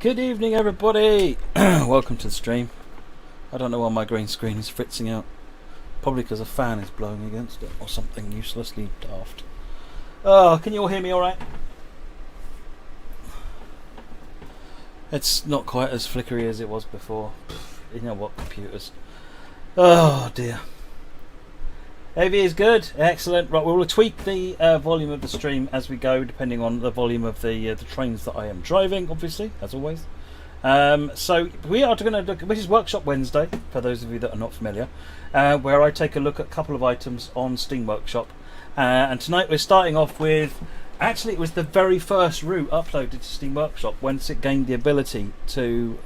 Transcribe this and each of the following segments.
Good evening, everybody. Welcome to the stream. I don't know why my green screen is fritzing out. Probably because a fan is blowing against it or something uselessly daft. Oh, can you all hear me all right? It's not quite as flickery as it was before. You know what, computers. Oh dear. AV is good, excellent. Right, we'll tweak the volume of the stream as we go, depending on the volume of the trains that I am driving, obviously, as always. So we are going to look, which is Workshop Wednesday, for those of you that are not familiar, where I take a look at a couple of items on Steam Workshop. And tonight we're starting off with, actually it was the very first route uploaded to Steam Workshop once it gained the ability to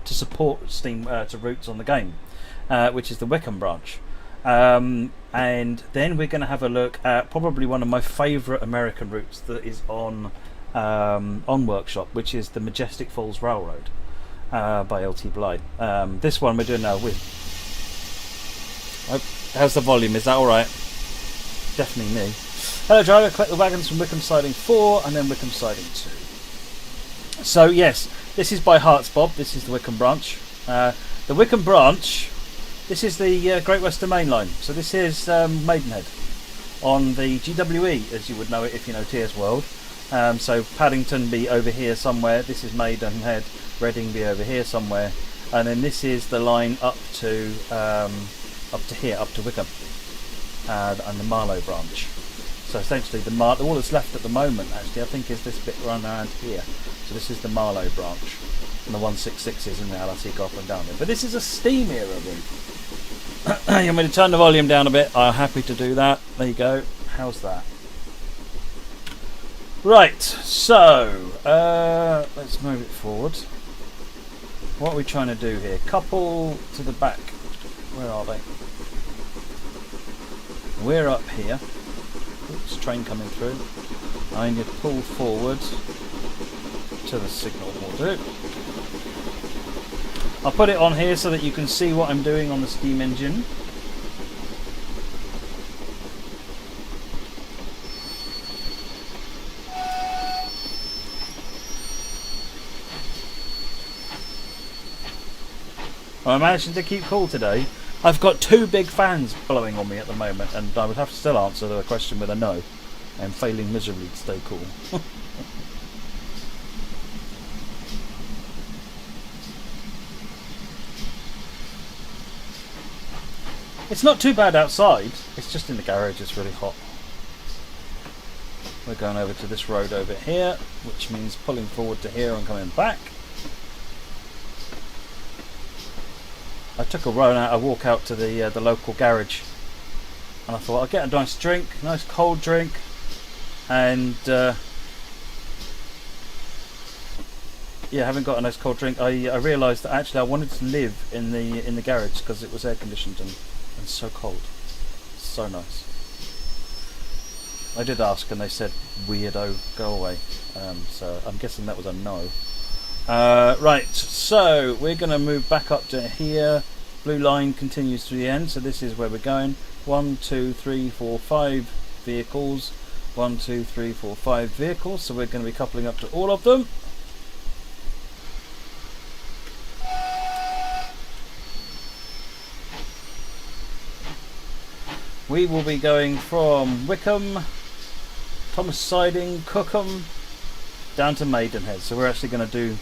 support Steam to routes on the game, which is the Wycombe branch. And then we're going to have a look at probably one of my favourite American routes that is on Workshop, which is the Majestic Falls Railroad by LT Blythe. This one we're doing now with. How's the volume? Is that all right? Definitely me. Hello, driver. Collect the wagons from Wycombe Siding 4 and then Wycombe Siding 2. So yes, this is by Hearts Bob. This is the Wycombe branch. The Wycombe branch. This is the Great Western Main Line. So this is Maidenhead on the GWE, as you would know it if you know TS World. So Paddington be over here somewhere. This is Maidenhead. Reading be over here somewhere, and then this is the line up to here, up to Wycombe, and the Marlow branch. So essentially, all that's left at the moment, actually, I think, is this bit run around here. So this is the Marlow branch. And the 166s in the LRT go up and down there. But this is a Steam era route. You want me to turn the volume down a bit? I'm happy to do that. There you go. How's that? Right, so let's move it forward. What are we trying to do here? Couple to the back. Where are they? We're up here. Oops, train coming through. I need to pull forward to the signal will do. I'll put it on here so that you can see what I'm doing on the steam engine. I'm managing to keep cool today. I've got two big fans blowing on me at the moment, and I would have to still answer the question with a no. I'm failing miserably to stay cool. It's not too bad outside, it's just in the garage it's really hot. We're going over to this road over here, which means pulling forward to here and coming back. I took a walk out to the local garage, and I thought I'll get a nice drink, nice cold drink, and yeah, having got a nice cold drink, I realised that actually I wanted to live in the garage because it was air conditioned and so cold, so nice. I did ask and they said, weirdo, go away. So I'm guessing that was a no. Right, so we're going to move back up to here. Blue line continues to the end, so this is where we're going. 1, 2, 3, 4, 5 vehicles. 1, 2, 3, 4, 5 vehicles. So we're going to be coupling up to all of them. We will be going from Wycombe, Thomas Siding, Cookham, down to Maidenhead. So we're actually going to do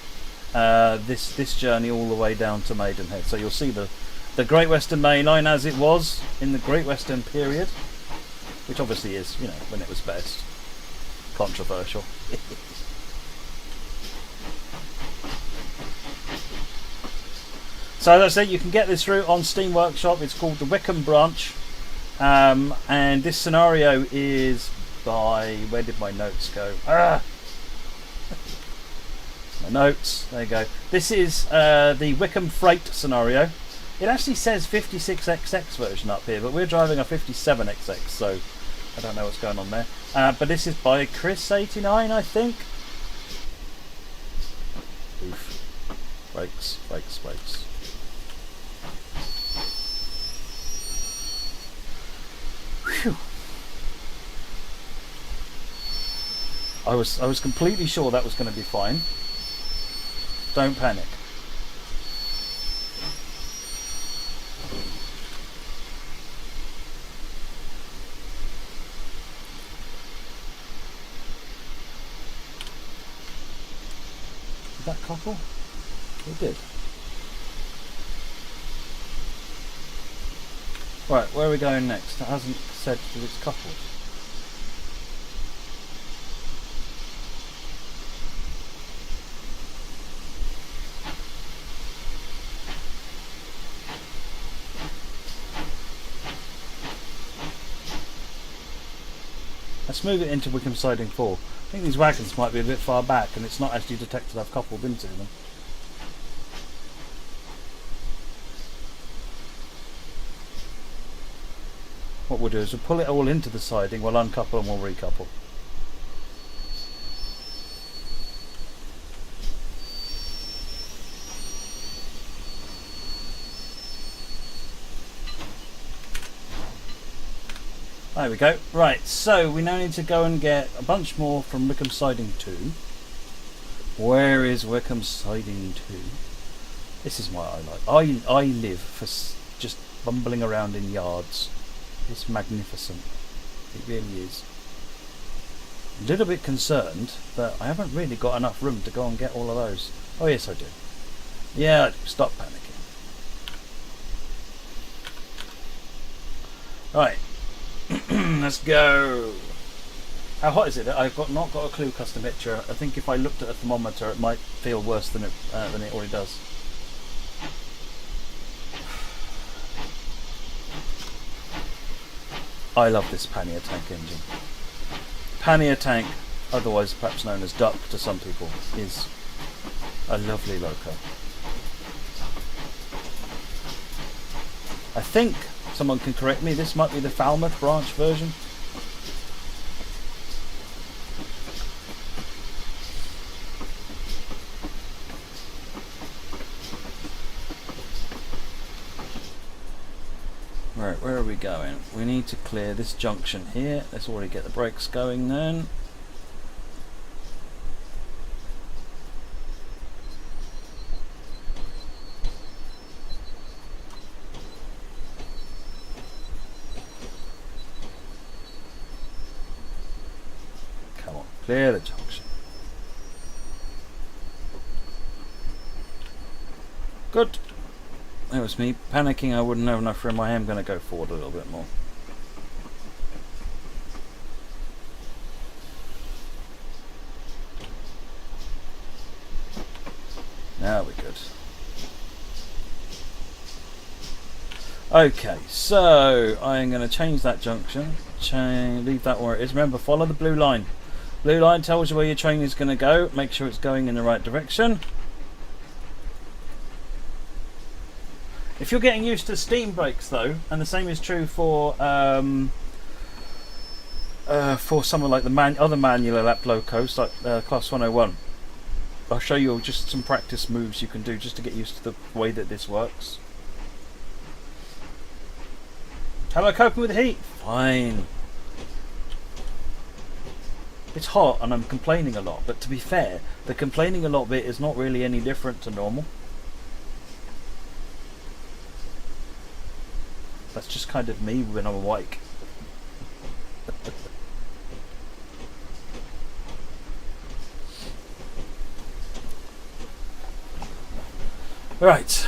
this journey all the way down to Maidenhead. So you'll see the Great Western Main Line as it was in the Great Western period, which obviously is, you know, when it was best. Controversial. So as I said, you can get this route on Steam Workshop. It's called the Wycombe branch. And this scenario is by, where did my notes go? My notes, there you go. This is the Wycombe Freight scenario. It actually says 56XX version up here, but we're driving a 57XX, so I don't know what's going on there. But this is by Chris89, I think. Oof. Brakes. Whew. I was completely sure that was going to be fine. Don't panic. Did that couple? It did. Right, where are we going next? It hasn't said that it's coupled. Let's move it into Wycombe siding 4. I think these wagons might be a bit far back and it's not actually detected I've coupled into them. What we'll do is we'll pull it all into the siding, we'll uncouple and we'll recouple. There we go. Right, so we now need to go and get a bunch more from Wycombe siding 2. Where is Wycombe siding 2? This is what I like. I live for just bumbling around in yards. It's magnificent. It really is. A little bit concerned that I haven't really got enough room to go and get all of those. Oh yes I do. Yeah I do. Stop panicking. Right. Let's go. How hot is it? I've not got a clue, custom picture. I think if I looked at a thermometer it might feel worse than it already does. I love this pannier tank engine. Pannier tank, otherwise perhaps known as duck to some people, is a lovely loco. I think, someone can correct me, this might be the Falmouth branch version. Right, where are we going? We need to clear this junction here. Let's already get the brakes going then. Come on, clear the junction. Good. That was me panicking. I wouldn't have enough room. I am going to go forward a little bit more. Now we're good. Okay, so I'm going to change that junction. Leave that where it is. Remember, follow the blue line. Blue line tells you where your train is going to go. Make sure it's going in the right direction. If you're getting used to steam brakes though, and the same is true for someone like the other manual lap locos like Class 101, I'll show you just some practice moves you can do just to get used to the way that this works. How am I coping with the heat? Fine. It's hot and I'm complaining a lot, but to be fair, the complaining a lot bit is not really any different to normal. That's just kind of me when I'm awake. Right.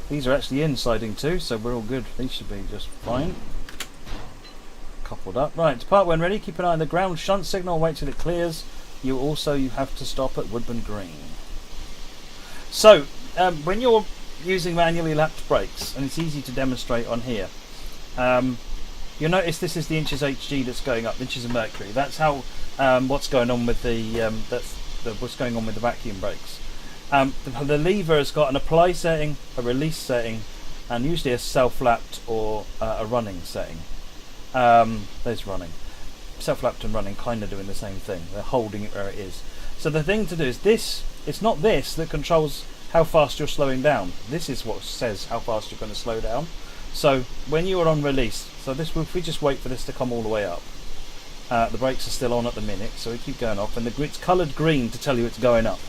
These are actually in siding too, so we're all good. These should be just fine. Coupled up. Right, depart when ready. Keep an eye on the ground shunt signal. Wait till it clears. You have to stop at Woodburn Green. So, when you're using manually lapped brakes, and it's easy to demonstrate on here, you'll notice this is the inches HG that's going up, inches of mercury. That's how what's going on with the what's going on with the vacuum brakes. The lever has got an apply setting, a release setting, and usually a self-lapped or a running setting. There's running. Self-lapped and running kind of doing the same thing. They're holding it where it is. So the thing to do is this. It's not this that controls how fast you're slowing down. This is what says how fast you're going to slow down. So when you are on release, so this, if we just wait for this to come all the way up, the brakes are still on at the minute, so we keep going off, and it's coloured green to tell you it's going up.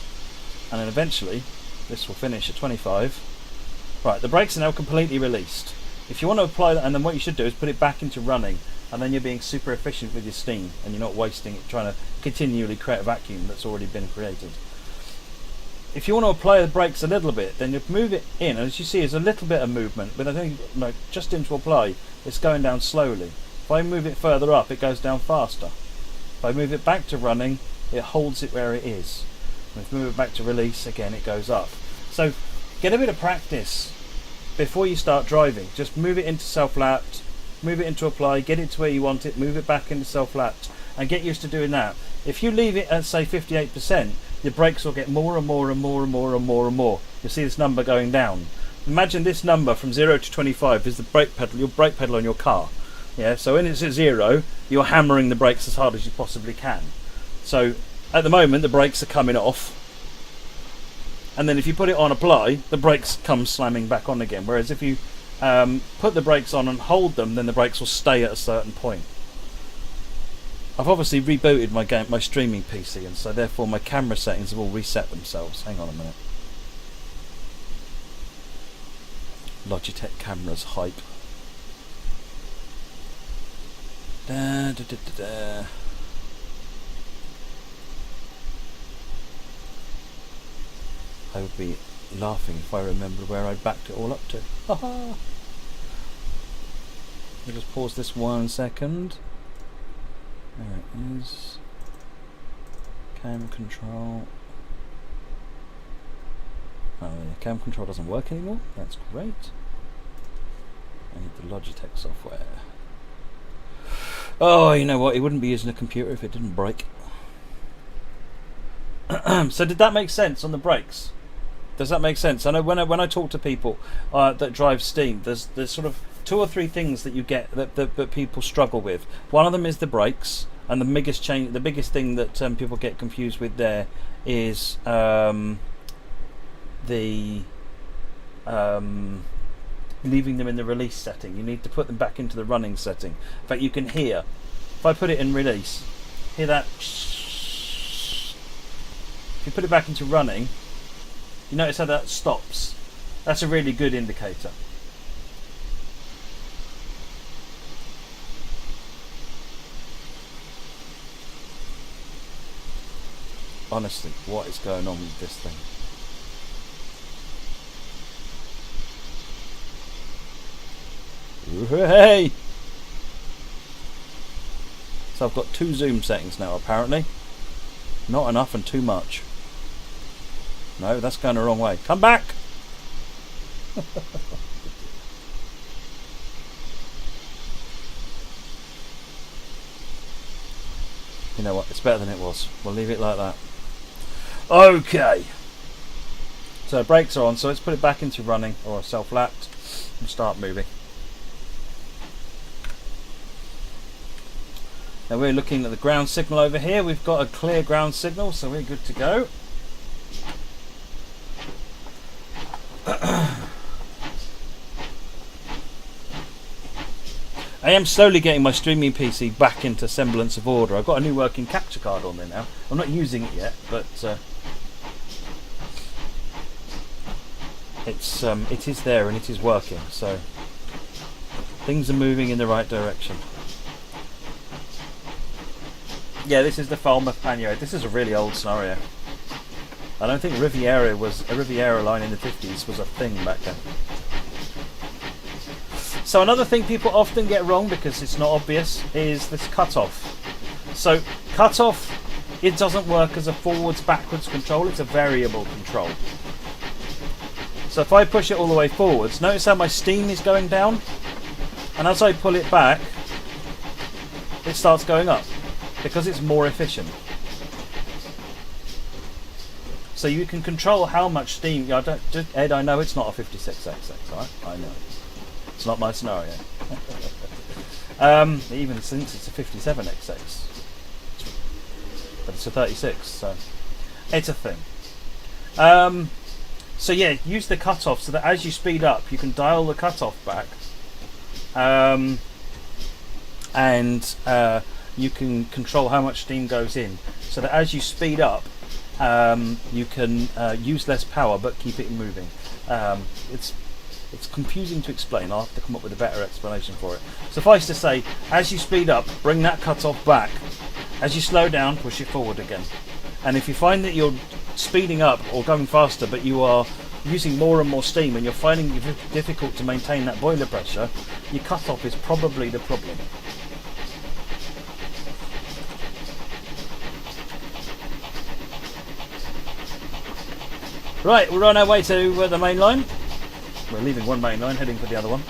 And then eventually, this will finish at 25. Right, the brakes are now completely released. If you want to apply that, and then what you should do is put it back into running, and then you're being super efficient with your steam, and you're not wasting it trying to continually create a vacuum that's already been created. If you want to apply the brakes a little bit, then you move it in, and as you see, there's a little bit of movement, but I think just into apply, it's going down slowly. If I move it further up, it goes down faster. If I move it back to running, it holds it where it is. And if I move it back to release, again, it goes up. So get a bit of practice before you start driving. Just move it into self-lapped, move it into apply, get it to where you want it, move it back into self-lapped, and get used to doing that. If you leave it at, say, 58%, your brakes will get more and more and more and more and more and more. You'll see this number going down. Imagine this number from 0 to 25 is the brake pedal, your brake pedal on your car. Yeah, so when it's at 0, you're hammering the brakes as hard as you possibly can. So at the moment, the brakes are coming off, and then if you put it on apply, the brakes come slamming back on again. Whereas if you put the brakes on and hold them, then the brakes will stay at a certain point. I've obviously rebooted my streaming PC, and so therefore my camera settings have all reset themselves. Hang on a minute. Logitech cameras hype. Da, da, da, da, da. I would be laughing if I remembered where I backed it all up to. Haha. I'll just pause this 1 second. There it is. Cam control. Oh yeah, cam control doesn't work anymore. That's great. I need the Logitech software. Oh, you know what? It wouldn't be using a computer if it didn't break. So did that make sense on the brakes? Does that make sense? I know when I talk to people that drive steam, there's sort of 2 or 3 things that you get that people struggle with. One of them is the brakes, and the biggest thing that people get confused with there is leaving them in the release setting. You need to put them back into the running setting. In fact, you can hear, if I put it in release, hear that. If you put it back into running, you notice how that stops. That's a really good indicator. Honestly, what is going on with this thing? Hey! So I've got 2 zoom settings now apparently. Not enough and too much. No, that's going the wrong way. Come back! You know what, it's better than it was. We'll leave it like that. Okay. So brakes are on, so let's put it back into running or self-lapped and start moving. Now we're looking at the ground signal over here. We've got a clear ground signal, so we're good to go. I am slowly getting my streaming PC back into semblance of order. I've got a new working capture card on there now. I'm not using it yet, but it is there and it is working. So things are moving in the right direction. Yeah, this is the Falmouth Pannier. This is a really old scenario. I don't think Riviera line in the 50s was a thing back then. So another thing people often get wrong because it's not obvious is this cutoff. So cutoff, it doesn't work as a forwards-backwards control, it's a variable control. So if I push it all the way forwards, notice how my steam is going down, and as I pull it back, it starts going up because it's more efficient. So you can control how much steam. Ed, I know it's not a 56XX, right? I know. It's not my scenario. Even since it's a 57XX. But it's a 36, so it's a thing. So yeah, use the cutoff so that as you speed up, you can dial the cutoff back. And you can control how much steam goes in, so that as you speed up, you can use less power but keep it moving. It's confusing to explain. I'll have to come up with a better explanation for it. Suffice to say, as you speed up, bring that cutoff back. As you slow down, push it forward again. And if you find that you're speeding up or going faster, but you are using more and more steam and you're finding it difficult to maintain that boiler pressure, your cutoff is probably the problem. Right, we're on our way to the main line. We're leaving one main line, heading for the other one.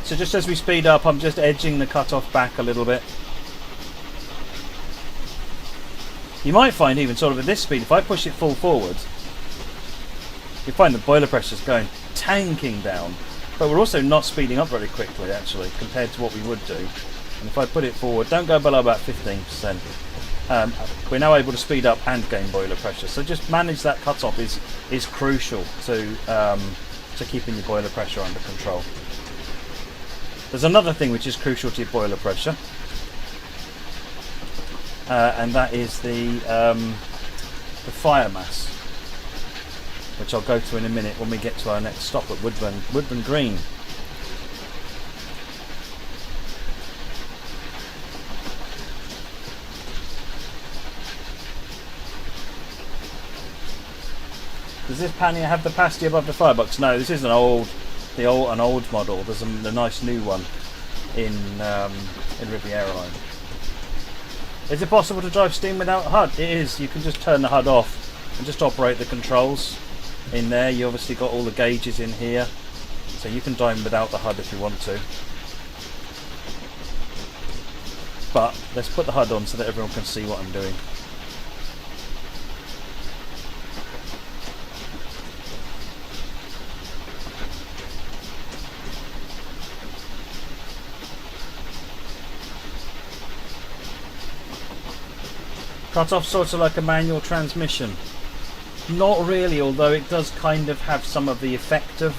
So just as we speed up, I'm just edging the cutoff back a little bit. You might find even sort of at this speed, if I push it full forward, you find the boiler pressure's going tanking down. But we're also not speeding up very quickly, actually, compared to what we would do. And if I put it forward, don't go below about 15%. We're now able to speed up and gain boiler pressure. So just manage that cutoff is crucial to keeping your boiler pressure under control. There's another thing which is crucial to your boiler pressure, and that is the fire mass, which I'll go to in a minute when we get to our next stop at Woodburn Green. Does this pannier have the pasty above the firebox? No, this is an old model. There's a nice new one in Riviera line. Is it possible to drive steam without HUD? It is. You can just turn the HUD off and just operate the controls in there. You obviously got all the gauges in here, so you can drive without the HUD if you want to. But let's put the HUD on so that everyone can see what I'm doing. Cut-off sort of like a manual transmission. Not really, although it does kind of have some of the effect of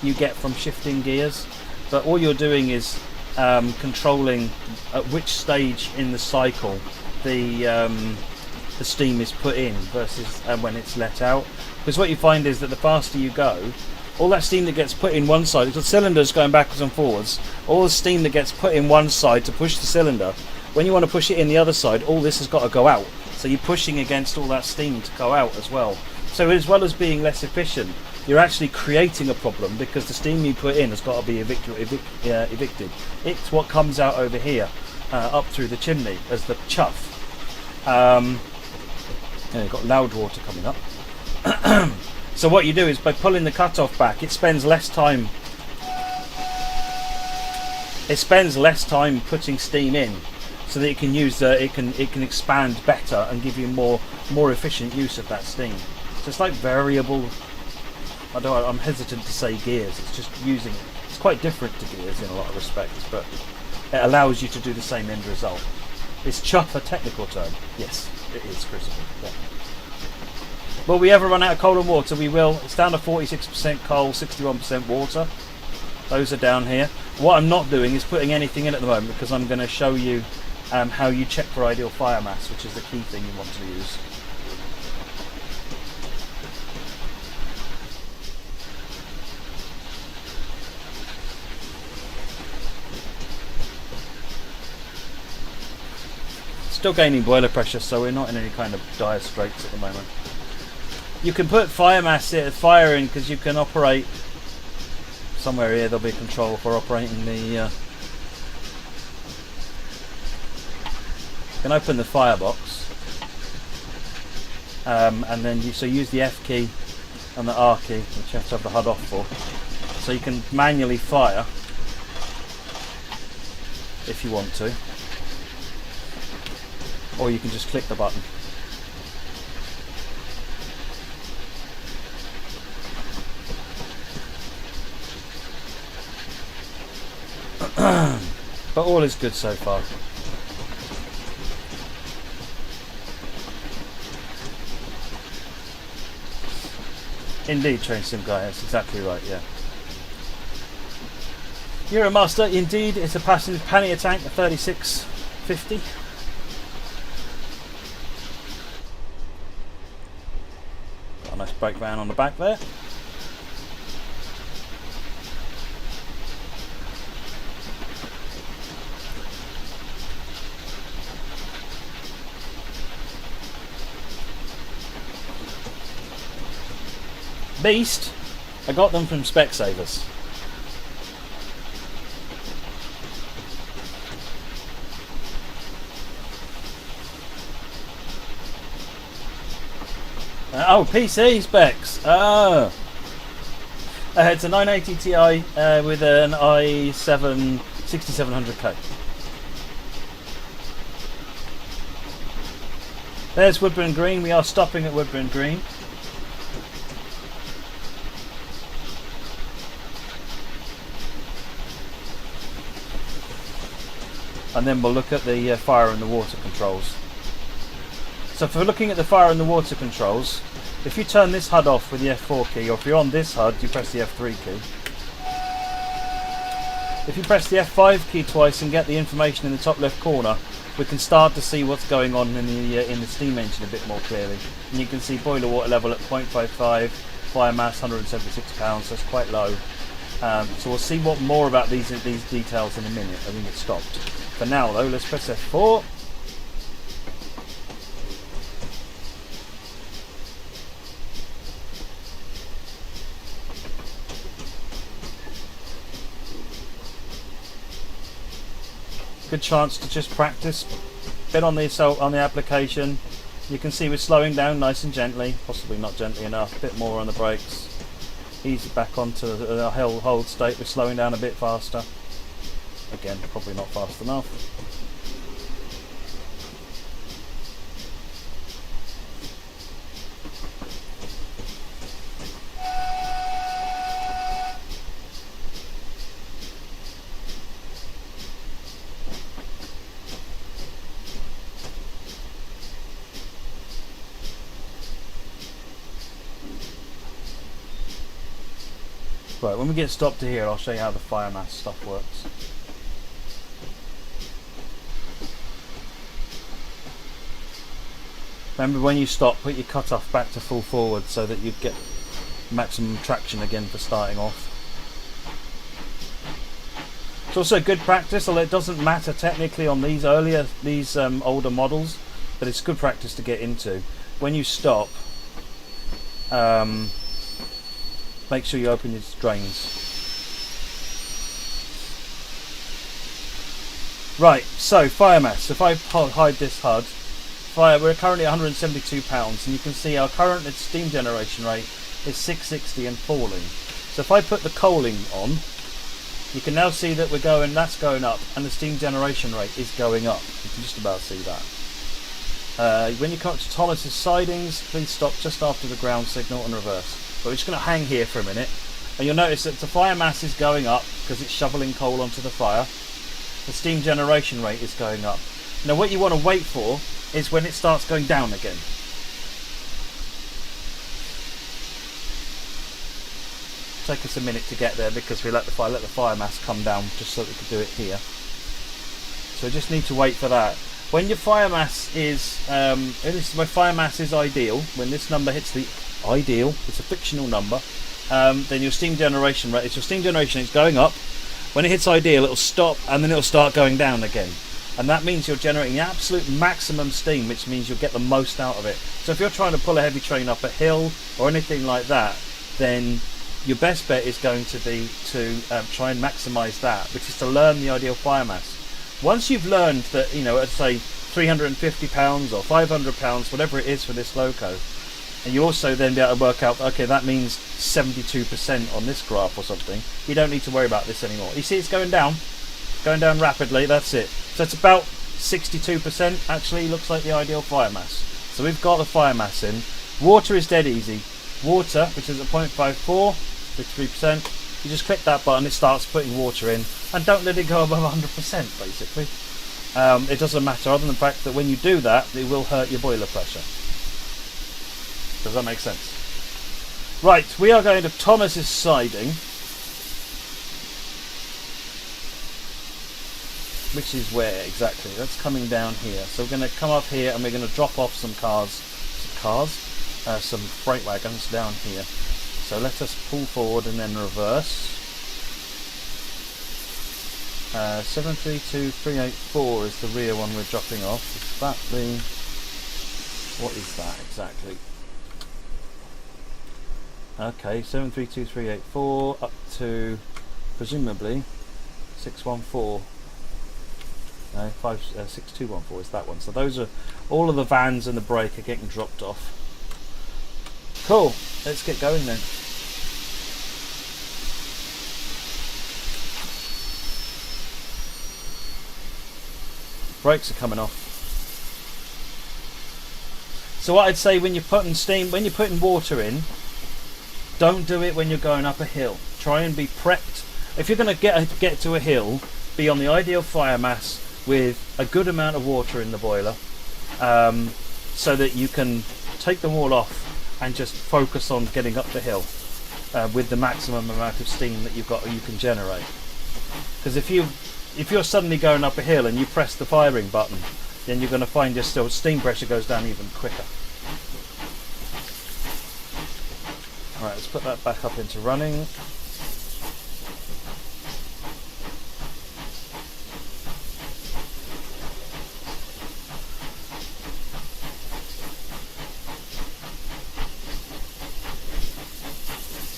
you get from shifting gears. But all you're doing is controlling at which stage in the cycle the steam is put in versus when it's let out. Because what you find is that the faster you go, all that steam that gets put in one side, the cylinder's going backwards and forwards, all the steam that gets put in one side to push the cylinder, when you want to push it in the other side, all this has got to go out. So you're pushing against all that steam to go out as well. So as well as being less efficient, you're actually creating a problem because the steam you put in has got to be evicted. It's what comes out over here, up through the chimney as the chuff. And you've got loud water coming up. So what you do is by pulling the cutoff back, it spends less time. It spends less time putting steam in, so that it can use it can expand better and give you more efficient use of that steam. So it's like variable. I'm hesitant to say gears. It's just using. It's quite different to gears in a lot of respects, but it allows you to do the same end result. Is chuff a technical term? Yes, it is, Crucible. Yeah. Will we ever run out of coal and water? We will. It's down to 46% coal, 61% water. Those are down here. What I'm not doing is putting anything in at the moment because I'm going to show you how you check for ideal fire mass, which is the key thing you want to use. Still gaining boiler pressure, so we're not in any kind of dire straits at the moment. You can put fire in because you can operate somewhere here. There'll be a control for operating the. You can open the firebox. and then you use the F key and the R key, which you have to have the HUD off for, so you can manually fire if you want to, or you can just click the button. But all is good so far. Indeed, Train Sim Guy, that's exactly right, yeah. Euromaster, indeed, it's a passenger pannier tank, a 3650. Got a nice brake van on the back there. Beast, I got them from Specsavers. Oh, PC specs. Oh. It's a 980 Ti with an i7 6700K. There's Woodburn Green. We are stopping at Woodburn Green. And then we'll look at the fire and the water controls. So for looking at the fire and the water controls, if you turn this HUD off with the F4 key, or if you're on this HUD, you press the F3 key. If you press the F5 key twice and get the information in the top left corner, we can start to see what's going on in the steam engine a bit more clearly. And you can see boiler water level at 0.55, fire mass 176 pounds, so it's quite low. So we'll see what more about these details in a minute. I think it's stopped. For now though, let's press F4. Good chance to just practice a bit on the application. You can see we're slowing down nice and gently, possibly not gently enough, a bit more on the brakes. Ease it back onto the hold state, we're slowing down a bit faster. Again, probably not fast enough. Right, when we get stopped to here, I'll show you how the fire mass stuff works. Remember, when you stop, put your cutoff back to full forward so that you get maximum traction again for starting off. It's also good practice, although it doesn't matter technically on these older models, but it's good practice to get into. When you stop, make sure you open your drains. Right, so fire mass. If I hide this HUD, we're currently £172, and you can see our current steam generation rate is 660 and falling. So if I put the coaling on, you can now see that that's going up, and the steam generation rate is going up. You can just about see that. When you come to Thomas's sidings, please stop just after the ground signal and reverse. But we're just going to hang here for a minute, and you'll notice that the fire mass is going up because it's shoveling coal onto the fire. The steam generation rate is going up. Now what you want to wait for is when it starts going down again. Take us a minute to get there because we let the fire mass come down just so that we can do it here. So we just need to wait for that. When your fire mass is, my fire mass is ideal. When this number hits the ideal, it's a fictional number, then your steam generation rate, it's going up. When it hits ideal, it'll stop and then it'll start going down again. And that means you're generating the absolute maximum steam, which means you'll get the most out of it. So if you're trying to pull a heavy train up a hill or anything like that, then your best bet is going to be to try and maximise that, which is to learn the ideal fire mass. Once you've learned that, let's say £350 or £500, whatever it is for this loco, And you also then be able to work out, okay, that means 72% on this graph or something. You don't need to worry about this anymore. You see it's going down rapidly, that's it. So it's about 62% actually looks like the ideal fire mass. So we've got the fire mass in. Water is dead easy. Water, which is at 0.54, 53%, you just click that button, it starts putting water in, and don't let it go above 100% basically. It doesn't matter, other than the fact that when you do that, it will hurt your boiler pressure. Does that make sense? Right, we are going to Thomas's siding, which is where exactly? That's coming down here. So we're going to come up here and we're going to drop off some some freight wagons down here. So let us pull forward and then reverse. 732384 is the rear one we're dropping off. Is that the... what is that exactly? Okay, 732384 up to presumably 614. No, 6214 is that one. So those are all of the vans and the brake are getting dropped off. Cool. Let's get going then. Brakes are coming off. So what I'd say when you're putting when you're putting water in, don't do it when you're going up a hill. Try and be prepped. If you're going to get to a hill, be on the ideal fire mass with a good amount of water in the boiler, so that you can take them all off and just focus on getting up the hill with the maximum amount of steam that you can generate. Because if you're suddenly going up a hill and you press the firing button, then you're going to find your steam pressure goes down even quicker. Alright, let's put that back up into running.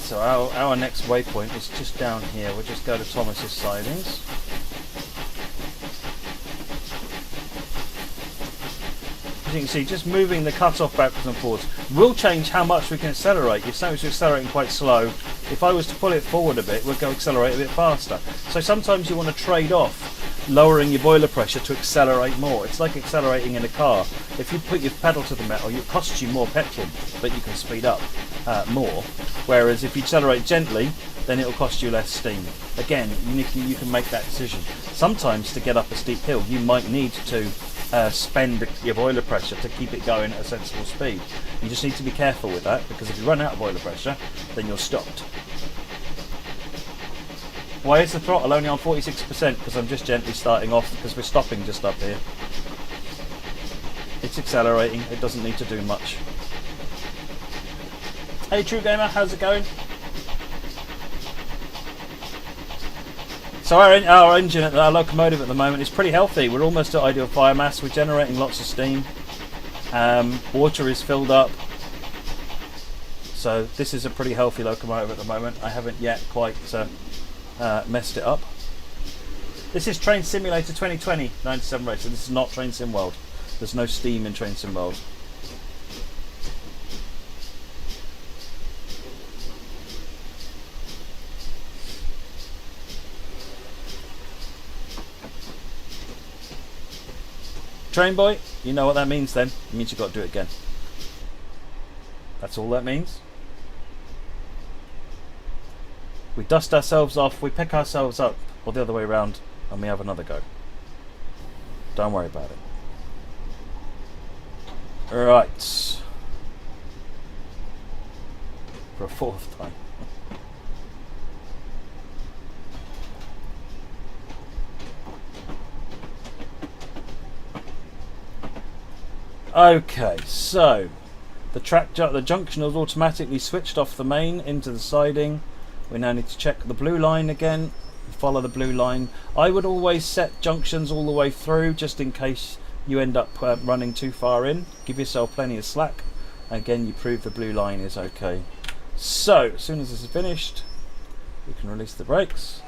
So our next waypoint is just down here. We'll just go to Thomas's sidings. As you can see, just moving the cut-off backwards and forwards will change how much we can accelerate. You're starting to accelerating quite slow. If I was to pull it forward a bit, we'll go accelerate a bit faster. So sometimes you want to trade off lowering your boiler pressure to accelerate more. It's like accelerating in a car. If you put your pedal to the metal, it costs you more petrol, but you can speed up more. Whereas if you accelerate gently, then it'll cost you less steam. Again, you can make that decision. Sometimes to get up a steep hill, you might need to spend your boiler pressure to keep it going at a sensible speed. You just need to be careful with that, because if you run out of boiler pressure, then you're stopped. Why is the throttle only on 46%? Because I'm just gently starting off, because we're stopping just up here. It's accelerating, it doesn't need to do much. Hey True Gamer, how's it going? So our engine, our locomotive at the moment is pretty healthy. We're almost at ideal fire mass. We're generating lots of steam. Water is filled up. So this is a pretty healthy locomotive at the moment. I haven't yet quite messed it up. This is Train Simulator 2020 97 race. So this is not Train Sim World. There's no steam in Train Sim World. Train boy, you know what that means then. It means you've got to do it again. That's all that means. We dust ourselves off, we pick ourselves up, or the other way around, and we have another go. Don't worry about it. Right. For a fourth time. Okay, so the junction is automatically switched off the main into the siding. We now need to check the blue line again, follow the blue line. I would always set junctions all the way through, just in case you end up running too far in. Give yourself plenty of slack. Again, you prove the blue line is okay. So as soon as this is finished, we can release the brakes.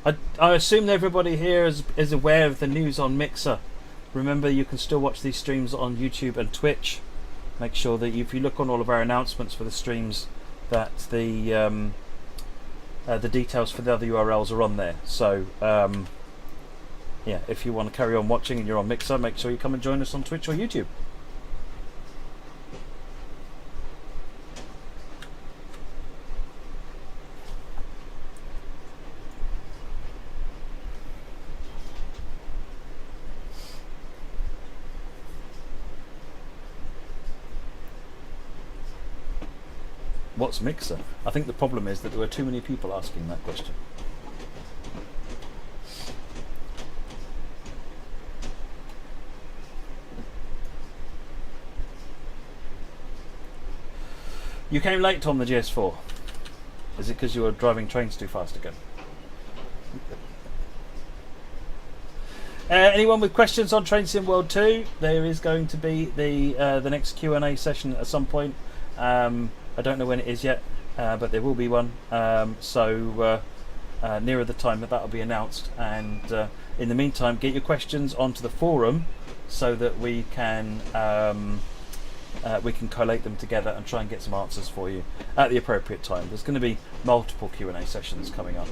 I I assume everybody here is aware of the news on Mixer. Remember, you can still watch these streams on YouTube and Twitch. Make sure that if you look on all of our announcements for the streams, that the details for the other URLs are on there. So yeah, if you want to carry on watching and you're on Mixer, make sure you come and join us on Twitch or YouTube. What's Mixer? I think the problem is that there were too many people asking that question. You came late on the GS4. Is it because you were driving trains too fast again? Anyone with questions on Train Sim World 2? There is going to be the next Q&A session at some point. I don't know when it is yet, but there will be one. So nearer the time that will be announced. And in the meantime, get your questions onto the forum so that we can collate them together and try and get some answers for you at the appropriate time. There's going to be multiple Q&A sessions coming up.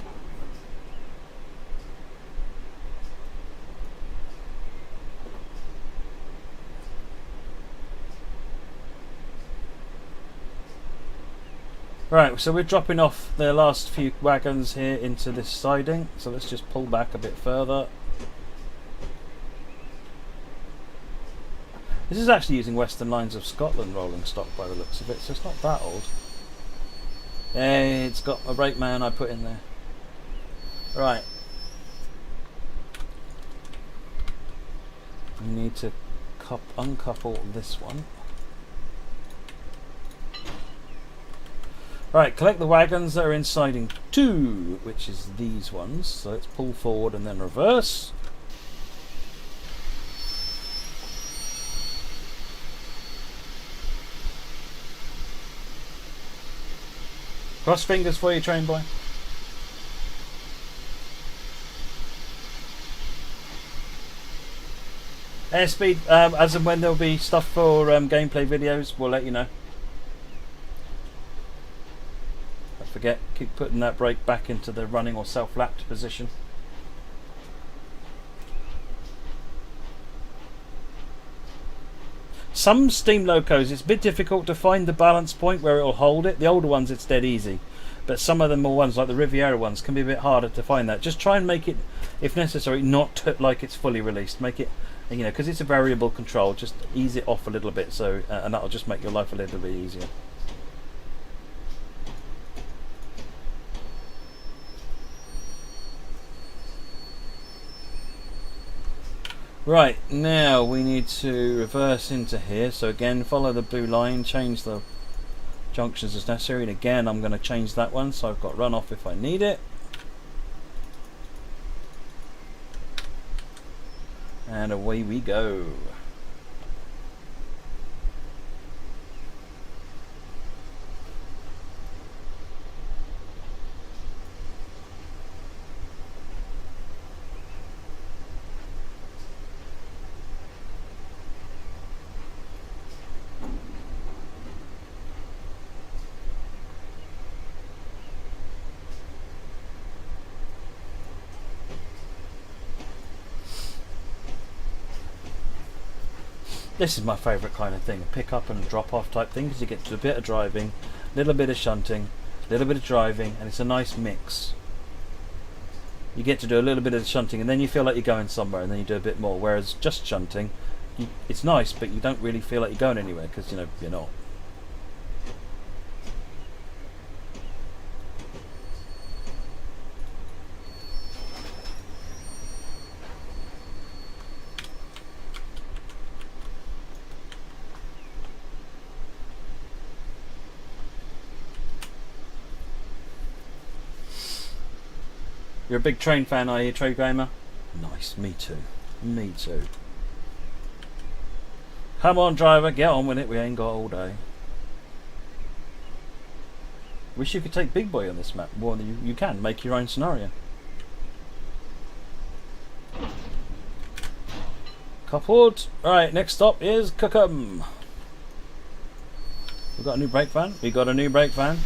Right, so we're dropping off the last few wagons here into this siding, so let's just pull back a bit further. This is actually using Western Lines of Scotland rolling stock by the looks of it, so it's not that old. Hey, it's got a brake man I put in there. Right. We need to uncouple this one. Right, collect the wagons that are in siding 2, which is these ones. So let's pull forward and then reverse. Cross fingers for you, train boy. Airspeed, as and when there'll be stuff for gameplay videos, we'll let you know. Forget, keep putting that brake back into the running or self-lapped position. Some steam locos, it's a bit difficult to find the balance point where it'll hold it. The older ones it's dead easy, but some of the more ones like the Riviera ones can be a bit harder to find that. Just try and make it, if necessary, not like it's fully released. Make it, you know, because it's a variable control, just ease it off a little bit, so and that'll just make your life a little bit easier. Right, now we need to reverse into here. So again, follow the blue line, change the junctions as necessary. And again, I'm going to change that one, so I've got runoff if I need it. And away we go. This is my favourite kind of thing, a pick up and drop off type thing, because you get to a bit of driving, a little bit of shunting, a little bit of driving, and it's a nice mix. You get to do a little bit of shunting and then you feel like you're going somewhere, and then you do a bit more, whereas just shunting, it's nice, but you don't really feel like you're going anywhere, because, you know, you're not. You're a big train fan, are you, Trade Gamer? Nice, me too. Me too. Come on, driver, get on with it. We ain't got all day. Wish you could take Big Boy on this map. Well, you can make your own scenario. coupled. Right, next stop is Cookham. We've got a new brake van. We got a new brake van.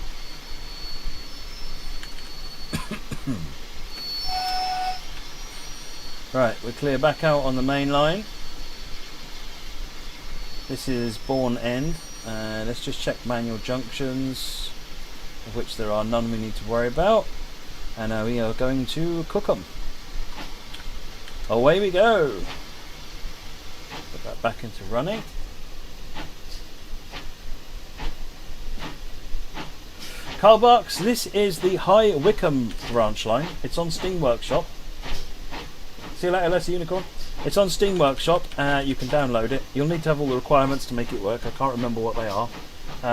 Right, we're clear back out on the main line. This is Bourne End. Let's just check manual junctions, of which there are none we need to worry about. And we are going to Cookham. Away we go. Put that back into running. Car Box, this is the High Wycombe branch line. It's on Steam Workshop. See you later, Leslie Unicorn. It's on Steam Workshop. You can download it. You'll need to have all the requirements to make it work. I can't remember what they are.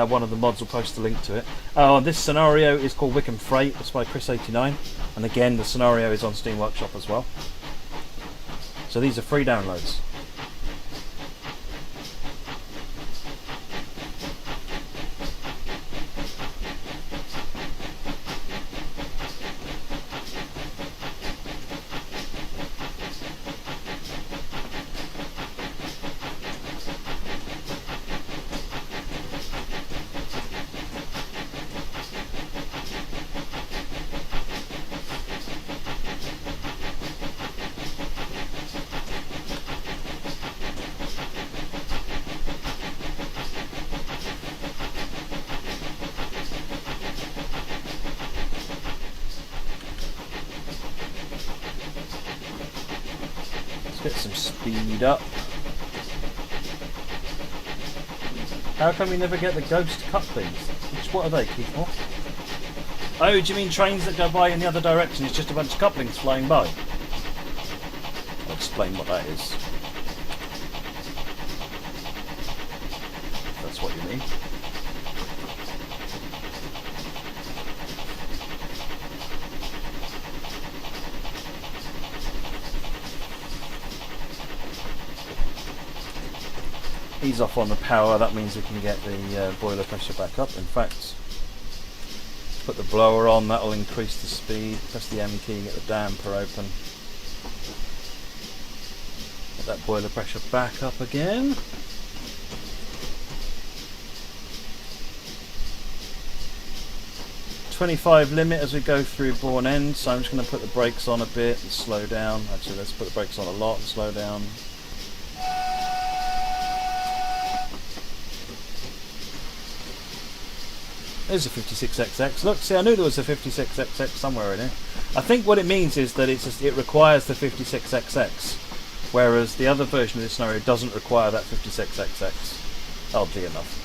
One of the mods will post a link to it. This scenario is called Wycombe Freight. It's by Chris89. And again, the scenario is on Steam Workshop as well. So these are free downloads. Get some speed up. How come we never get the ghost couplings? What are they, people? Oh, do you mean trains that go by in the other direction? It's just a bunch of couplings flying by. I'll explain what that is. That's what you mean. Ease off on the power, that means we can get the boiler pressure back up. In fact, put the blower on, that'll increase the speed. Press the M key, get the damper open. Get that boiler pressure back up again. .25 limit as we go through Bourne End, so I'm just going to put the brakes on a bit and slow down. Actually, let's put the brakes on a lot and slow down. There's a 56XX. Look, see, I knew there was a 56XX somewhere in here. I think what it means is that it requires the 56XX, whereas the other version of this scenario doesn't require that 56XX, oddly enough.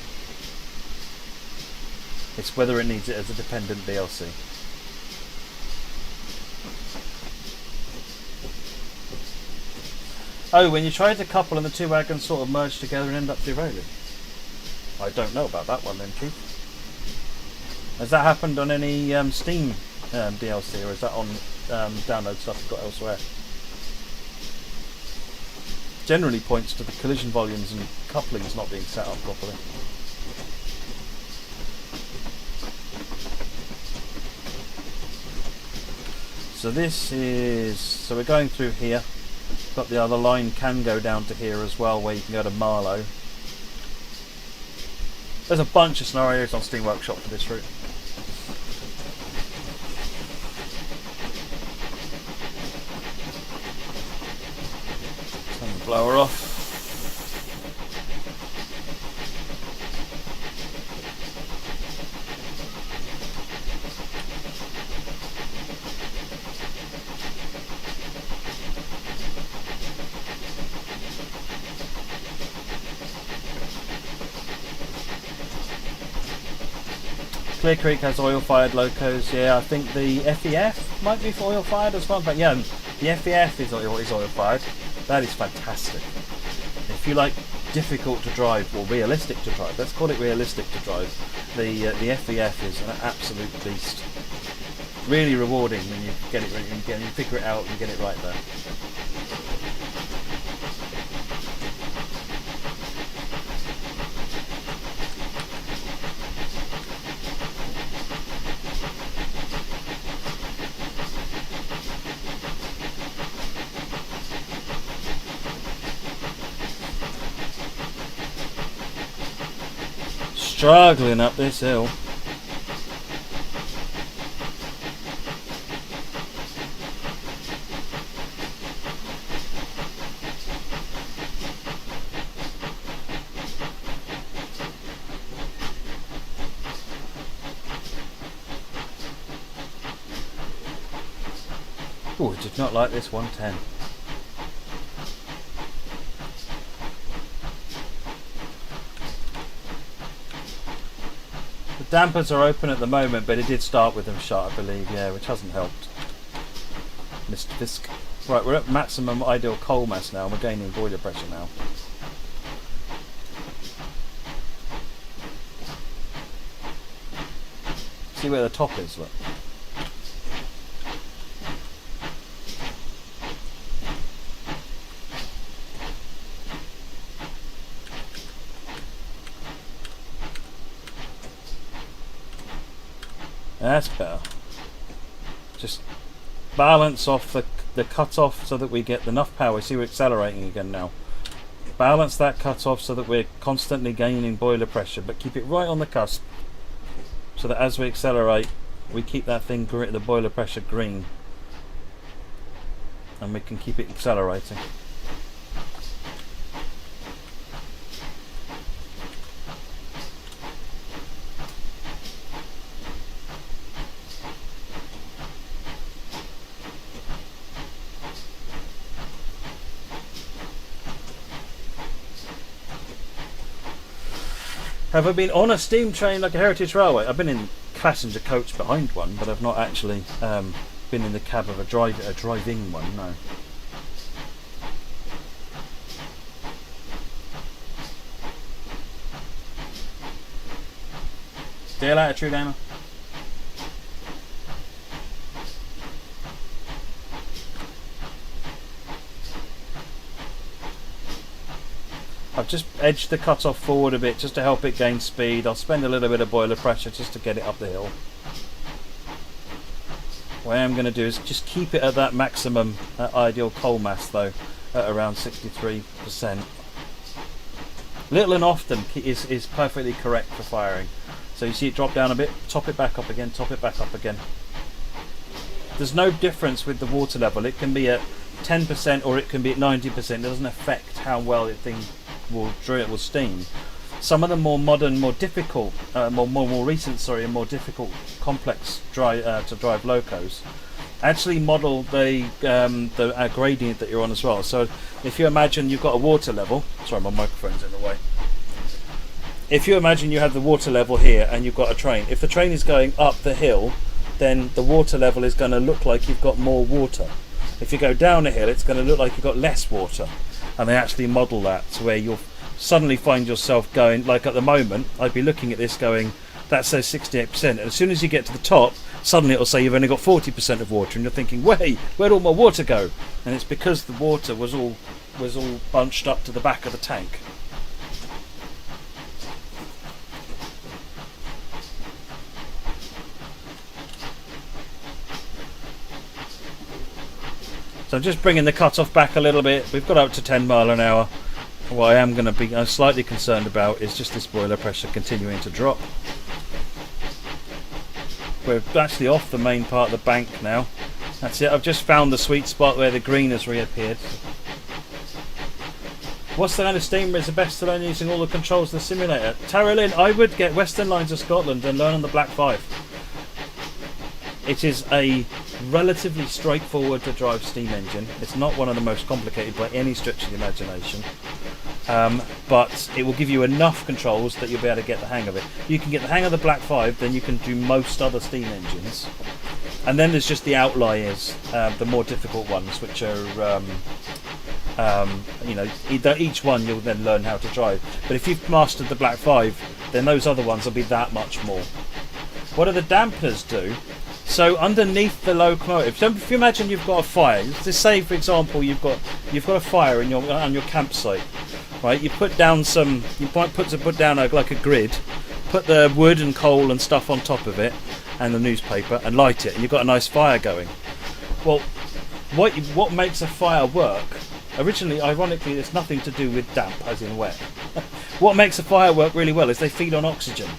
It's whether it needs it as a dependent DLC. Oh, when you try to couple and the two wagons sort of merge together and end up derailing. I don't know about that one then, Keith. Has that happened on any Steam DLC, or is that on download stuff you've got elsewhere? Generally points to the collision volumes and couplings not being set up properly. So this is, so we're going through here. Got the other line can go down to here as well, where you can go to Marlow. There's a bunch of scenarios on Steam Workshop for this route. Turn the blower off. Clear Creek has oil-fired locos. Yeah, I think the FEF might be for oil-fired as well. But yeah, the FEF is oil-fired. That is fantastic. If you like difficult to drive or realistic to drive, let's call it realistic to drive. The FEF is an absolute beast. Really rewarding when you get it, when you figure it out and get it right there. struggling up this hill. Oh, I did not like this 110. The dampers are open at the moment, but it did start with them shut, I believe, yeah, which hasn't helped. Mr. Fisk. Right, we're at maximum ideal coal mass now, and we're gaining boiler pressure now. See where the top is, look. That's better. Just balance off the cut-off so that we get enough power. See, we're accelerating again now. Balance that cut-off so that we're constantly gaining boiler pressure, but keep it right on the cusp so that as we accelerate, we keep that thing, the boiler pressure green, and we can keep it accelerating. Have I been on a steam train like a Heritage Railway? I've been in passenger coach behind one, but I've not actually been in the cab of a driving one, no. Deal attitude, Emma. I've just edged the cut-off forward a bit just to help it gain speed. I'll spend a little bit of boiler pressure just to get it up the hill. What I am going to do is just keep it at that maximum ideal coal mass though, at around 63%. Little and often is perfectly correct for firing. So you see it drop down a bit, top it back up again, top it back up again. There's no difference with the water level. It can be at 10% or it can be at 90%. It doesn't affect how well the thing will steam. Some of the more modern, more difficult, more recent, and more difficult, complex to drive locos actually model the gradient that you're on as well. So if you imagine you've got a water level, sorry, my microphone's in the way. If you imagine you have the water level here and you've got a train, if the train is going up the hill, then the water level is going to look like you've got more water. If you go down a hill, it's going to look like you've got less water. And they actually model that to where you'll suddenly find yourself going, like at the moment, I'd be looking at this going, that says 68%. And as soon as you get to the top, suddenly it'll say you've only got 40% of water. And you're thinking, wait, where'd all my water go? And it's because the water was all bunched up to the back of the tank. So I'm just bringing the cut-off back a little bit. We've got up to 10 mile an hour. What I am going to be slightly concerned about is just this boiler pressure continuing to drop. We're actually off the main part of the bank now. That's it. I've just found the sweet spot where the green has reappeared. What's the kind of steamer is the best to learn using all the controls of the simulator? Tara Lynn, I would get Western Lines of Scotland and learn on the Black 5. It is a relatively straightforward to drive steam engine. It's not one of the most complicated by any stretch of the imagination, but it will give you enough controls that you'll be able to get the hang of it. You can get the hang of the Black 5, then you can do most other steam engines. And then there's just the outliers, the more difficult ones, which are, each one you'll then learn how to drive. But if you've mastered the Black 5, then those other ones will be that much more. What do the dampeners do? So underneath the locomotive, so if you imagine you've got a fire, let's say for example you've got a fire on your campsite, right? You put down put down like a grid, put the wood and coal and stuff on top of it, and the newspaper, and light it, and you've got a nice fire going. Well, what makes a fire work? Originally, ironically, it's nothing to do with damp, as in wet. what makes a fire work really well is they feed on oxygen.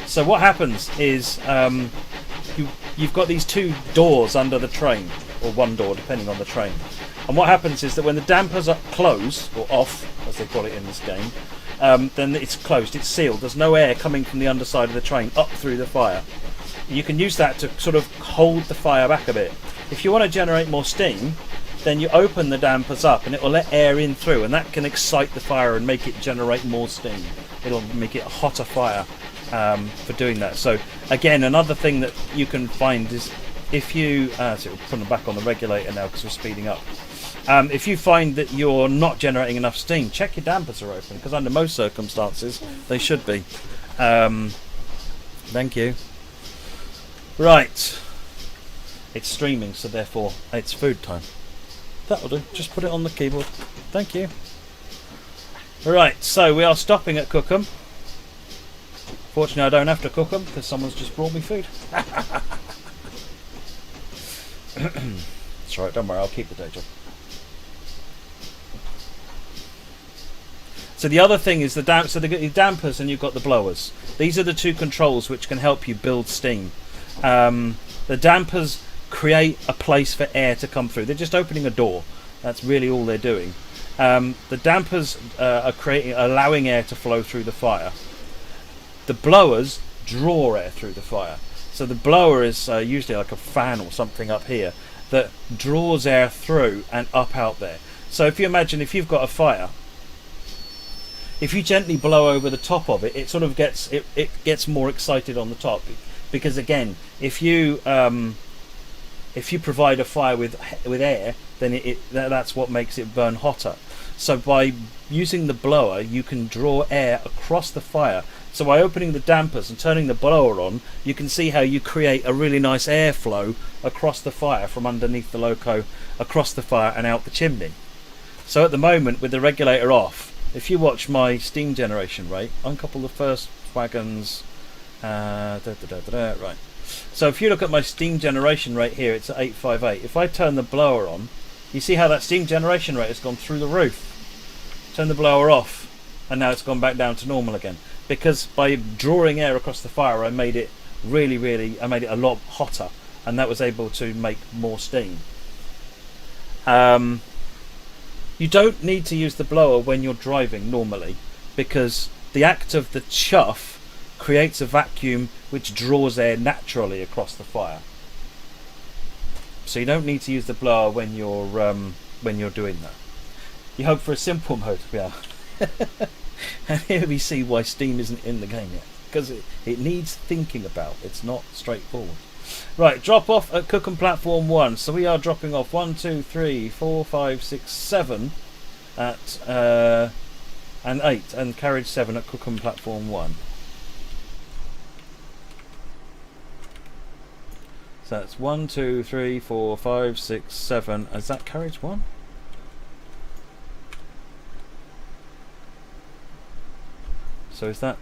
So what happens is you've got these two doors under the train, or one door depending on the train. And what happens is that when the dampers are closed, or off, as they call it in this game, then it's closed, it's sealed. There's no air coming from the underside of the train up through the fire. You can use that to sort of hold the fire back a bit. If you want to generate more steam, then you open the dampers up and it will let air in through, and that can excite the fire and make it generate more steam. It'll make it a hotter fire for doing that. So again, another thing that you can find is if you so we'll put them back on the regulator now because we're speeding up. If you find that you're not generating enough steam, check your dampers are open, because under most circumstances they should be. Thank you. Right, it's streaming, so therefore it's food time. That'll do, just put it on the keyboard. Thank you. Right, so we are stopping at Cookham. Fortunately I don't have to cook them because someone's just brought me food. That's right, don't worry, I'll keep the day job. So the other thing is the dampers, and you've got the blowers. These are the two controls which can help you build steam. The dampers create a place for air to come through. They're just opening a door. That's really all they're doing. The dampers are allowing air to flow through the fire. The blowers draw air through the fire. So the blower is usually like a fan or something up here that draws air through and up out there. So if you imagine if you've got a fire, if you gently blow over the top of it, it sort of gets it gets more excited on the top, because again, if you provide a fire with air, then that's what makes it burn hotter. So by using the blower, you can draw air across the fire. So by opening the dampers and turning the blower on, you can see how you create a really nice airflow across the fire from underneath the loco, across the fire and out the chimney. So at the moment, with the regulator off, if you watch my steam generation rate, uncouple the first wagons, right. So if you look at my steam generation rate here, it's at 858. If I turn the blower on, you see how that steam generation rate has gone through the roof. Turn the blower off, and now it's gone back down to normal again. Because by drawing air across the fire, I made it I made it a lot hotter, and that was able to make more steam. You don't need to use the blower when you're driving normally, because the act of the chuff creates a vacuum which draws air naturally across the fire. So you don't need to use the blower when you're doing that. You hope for a simple mode, yeah. And here we see why steam isn't in the game yet, because it needs thinking about. It's not straightforward. Right, drop off at Cookham platform 1. So we are dropping off 1, 2, 3, 4, 5, 6, 7 at and 8, and carriage 7 at Cookham platform 1. So that's 1, 2, 3, 4, 5, 6, 7. Is that carriage 1? So is that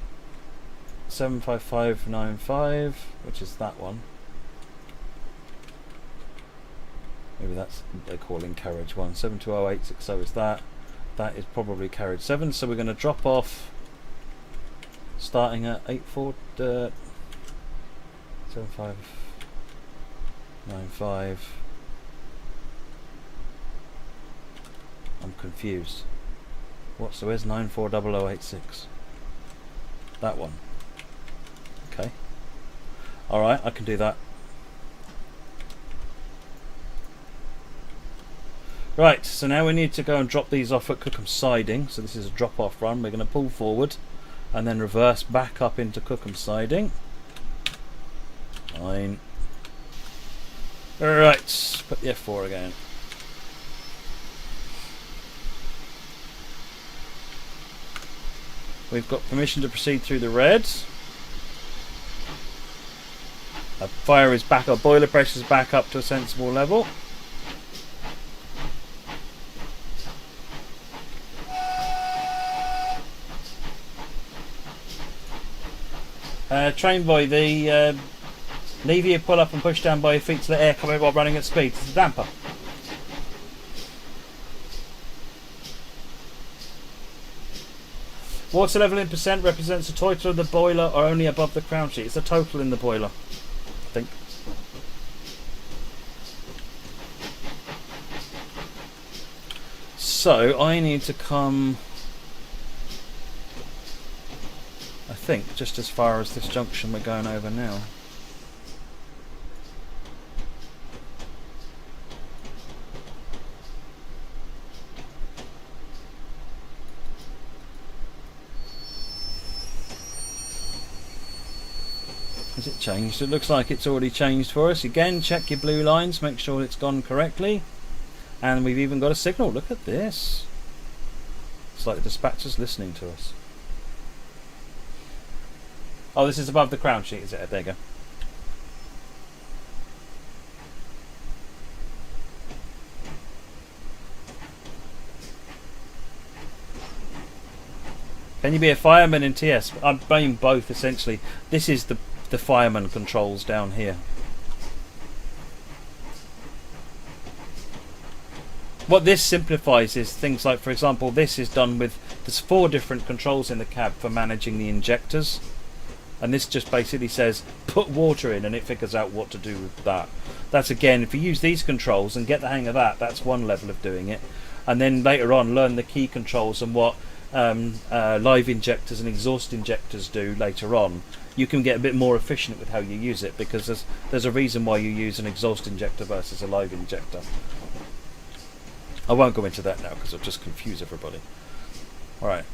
75595, which is that one? Maybe that's they're calling carriage 1. 720860 is that. That is probably carriage 7. So we're going to drop off starting at 7595. I'm confused. So where's 940086? That one. Okay. Alright, I can do that. Right, so now we need to go and drop these off at Cookham siding. So this is a drop off run. We're going to pull forward and then reverse back up into Cookham siding. Fine. Right, put the F4 again. We've got permission to proceed through the red. Our fire is back, our boiler pressure is back up to a sensible level. Train boy, the lever you pull up and push down by your feet to let air come in while running at speed. It's a damper. Water level in percent represents the total of the boiler or only above the crown sheet. It's the total in the boiler, I think. So I need to come, I think, just as far as this junction we're going over now. Has it changed? It looks like it's already changed for us. Again, check your blue lines, make sure it's gone correctly. And we've even got a signal. Look at this. It's like the dispatcher's listening to us. Oh, this is above the crown sheet, is it? There you go. Can you be a fireman in TS? I mean both, essentially. This is the fireman controls down here. What this simplifies is things like, for example, this is done with, there's 4 different controls in the cab for managing the injectors, and this just basically says put water in and it figures out what to do with that. That's, again, if you use these controls and get the hang of that, that's one level of doing it, and then later on learn the key controls and what live injectors and exhaust injectors do later on. You can get a bit more efficient with how you use it, because there's a reason why you use an exhaust injector versus a live injector. I won't go into that now because I'll just confuse everybody. Alright,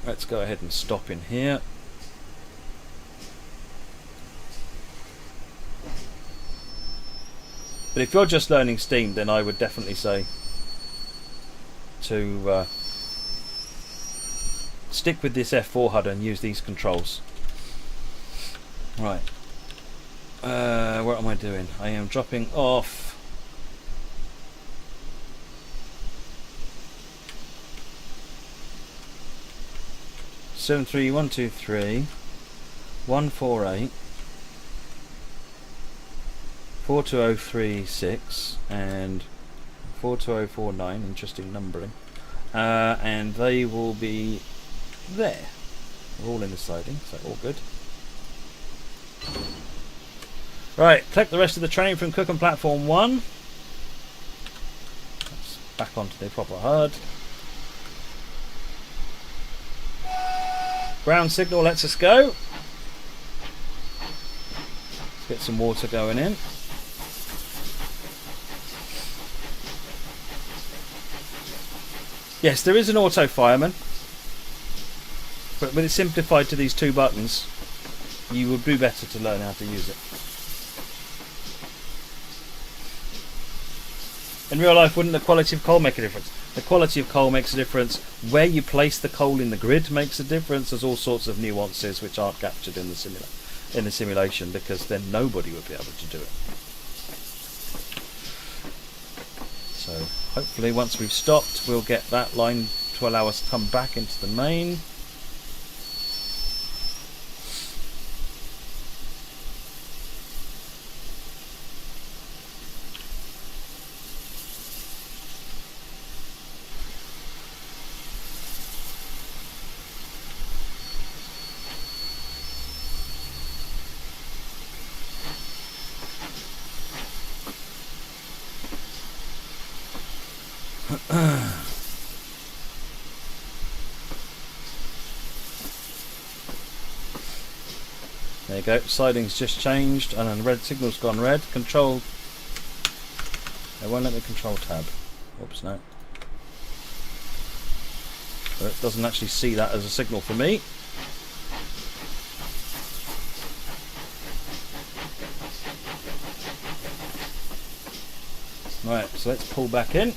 let's go ahead and stop in here. But if you're just learning steam, then I would definitely say to stick with this F4 HUD and use these controls. Right, what am I doing? I am dropping off seven three one two three 148 42036 and 42049. Interesting numbering, and they will be there. We're all in the siding, so all good. Right, collect the rest of the train from Cookham platform 1. Let's back onto the proper HUD. Ground signal lets us go. Let's get some water going in. Yes, there is an auto fireman, but when it's simplified to these 2 buttons, you would do better to learn how to use it. In real life, wouldn't the quality of coal make a difference? The quality of coal makes a difference. Where you place the coal in the grid makes a difference. There's all sorts of nuances which aren't captured in the simulation, because then nobody would be able to do it. So hopefully once we've stopped, we'll get that line to allow us to come back into the main. There you go, siding's just changed and then the red signal's gone red. Control, it won't let me control tab. Oops, no. So it doesn't actually see that as a signal for me. Right, so let's pull back in.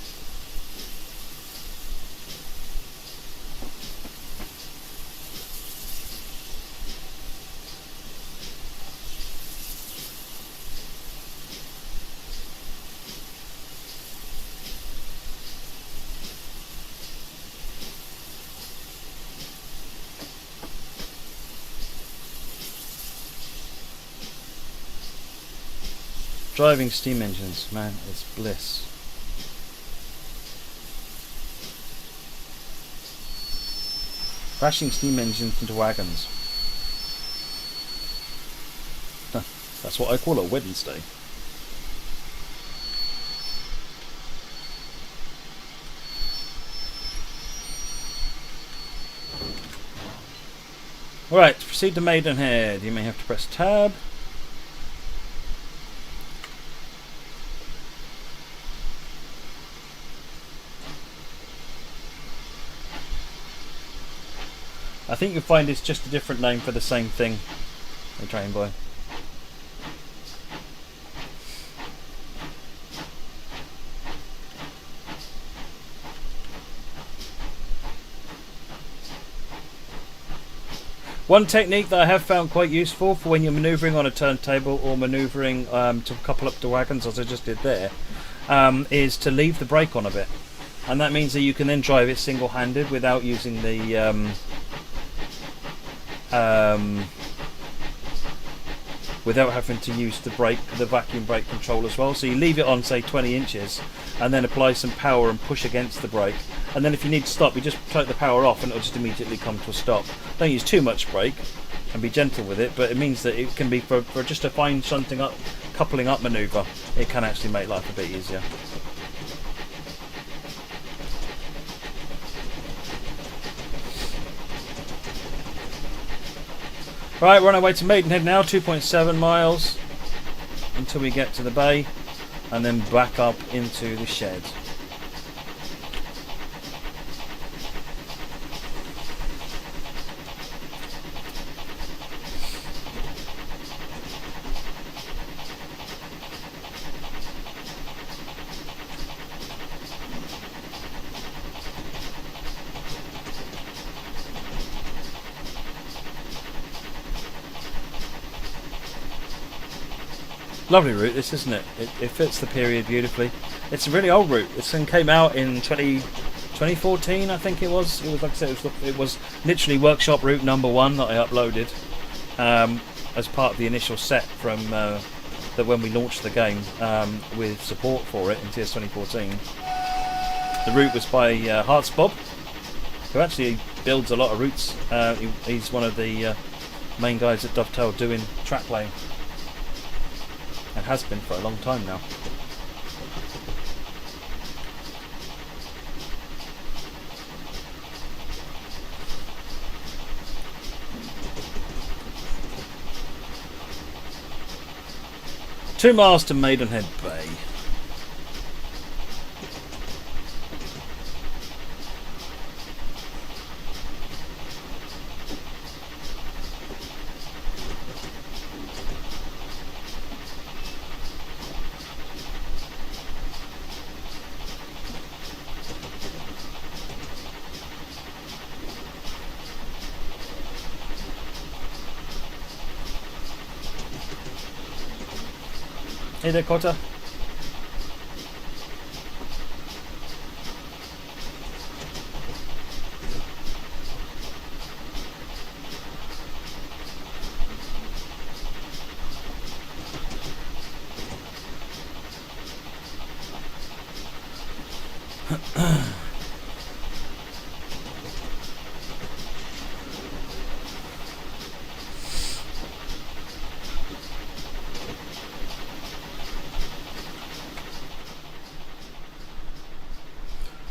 Driving steam engines, man, it's bliss. Crashing steam engines into wagons. That's what I call a Wednesday. Alright, to proceed to Maidenhead, you may have to press tab. I think you'll find it's just a different name for the same thing. Hey, train boy. One technique that I have found quite useful for when you're manoeuvring on a turntable or manoeuvring to couple up the wagons, as I just did there, is to leave the brake on a bit. And that means that you can then drive it single-handed without using the without having to use the brake, the vacuum brake control as well. So you leave it on, say 20 inches, and then apply some power and push against the brake. And then if you need to stop, you just take the power off and it'll just immediately come to a stop. Don't use too much brake and be gentle with it, but it means that it can be for just a fine shunting up, coupling up manoeuvre. It can actually make life a bit easier. Right, we're on our way to Maidenhead now, 2.7 miles until we get to the bay, and then back up into the shed. Lovely route this, isn't it? It fits the period beautifully. It's a really old route. This thing came out in 2014, I think it was. It was, like I said, it was literally workshop route number 1 that I uploaded as part of the initial set from that when we launched the game with support for it in TS2014. The route was by Hearts Bob, who actually builds a lot of routes. He's one of the main guys at Dovetail doing track playing. And has been for a long time now. Two miles to Maidenhead Bay. Hey there, Cotter.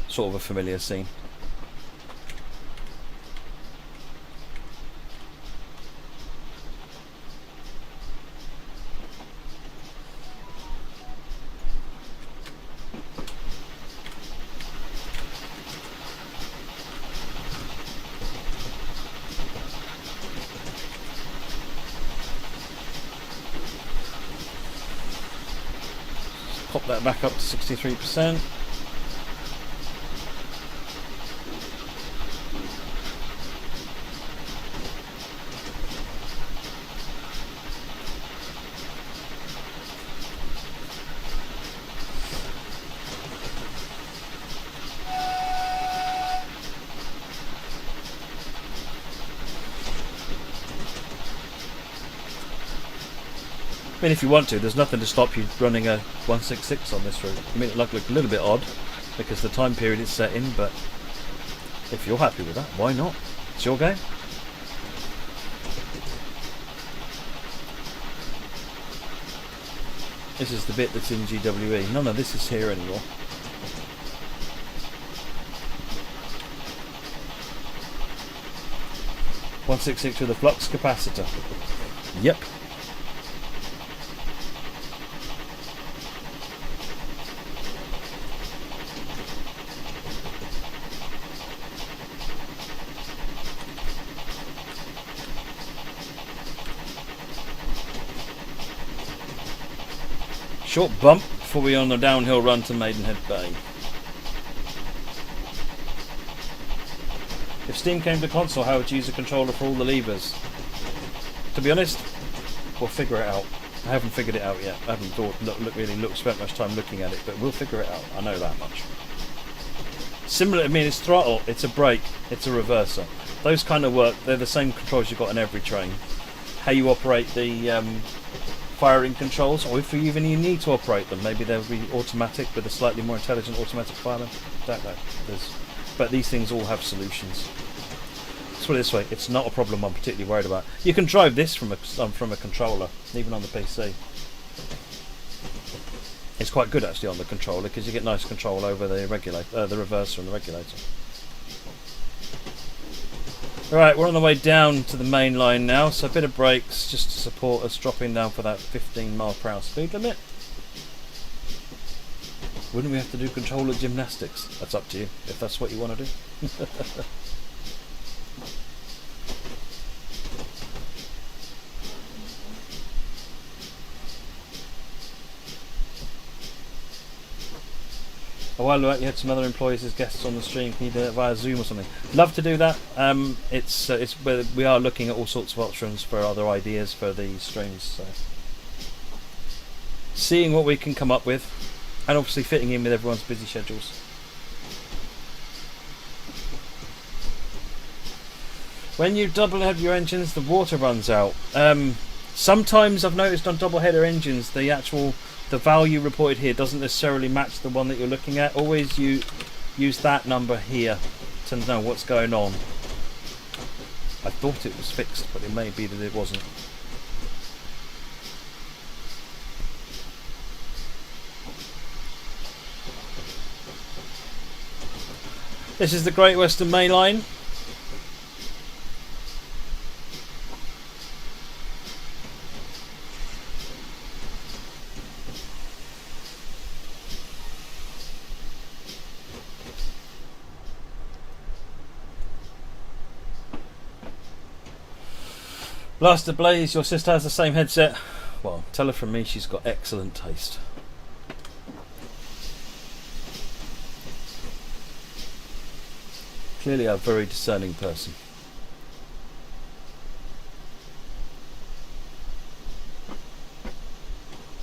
Sort of a familiar scene. Pop that back up to 63%. I mean, if you want to, there's nothing to stop you running a 166 on this route. I mean, it look a little bit odd because the time period it's set in, but if you're happy with that, why not? It's your game. This is the bit that's in GWE. None of this is here anymore. .166 with a flux capacitor. Yep. Short bump before we on the downhill run to Maidenhead Bay. If Steam came to console, how would you use a controller for all the levers? To be honest, we'll figure it out. I haven't figured it out yet. I haven't spent much time looking at it, but we'll figure it out. I know that much. Similar, I mean, it's throttle, it's a brake, it's a reverser. Those kind of work. They're the same controls you've got in every train. How you operate the firing controls, or if you even need to operate them, maybe they'll be automatic with a slightly more intelligent automatic fireman. Don't know. But these things all have solutions. Let's put it this way: it's not a problem I'm particularly worried about. You can drive this from a controller, even on the PC. It's quite good actually on the controller because you get nice control over the regulator, the reverser and the regulator. Alright, we're on the way down to the main line now, so a bit of brakes just to support us dropping down for that 15 mph speed limit. Wouldn't we have to do controller gymnastics? That's up to you, if that's what you want to do. A while back you had some other employees as guests on the stream. Can you do that via Zoom or something? Love to do that. It's we are looking at all sorts of options for other ideas for the streams. So seeing what we can come up with, and obviously fitting in with everyone's busy schedules. When you double head your engines, the water runs out. Sometimes I've noticed on double header engines, the value reported here doesn't necessarily match the one that you're looking at. Always use that number here to know what's going on. I thought it was fixed, but it may be that it wasn't. This is the Great Western Main Line. Blaster Blaze, your sister has the same headset. Well, tell her from me she's got excellent taste. Clearly a very discerning person.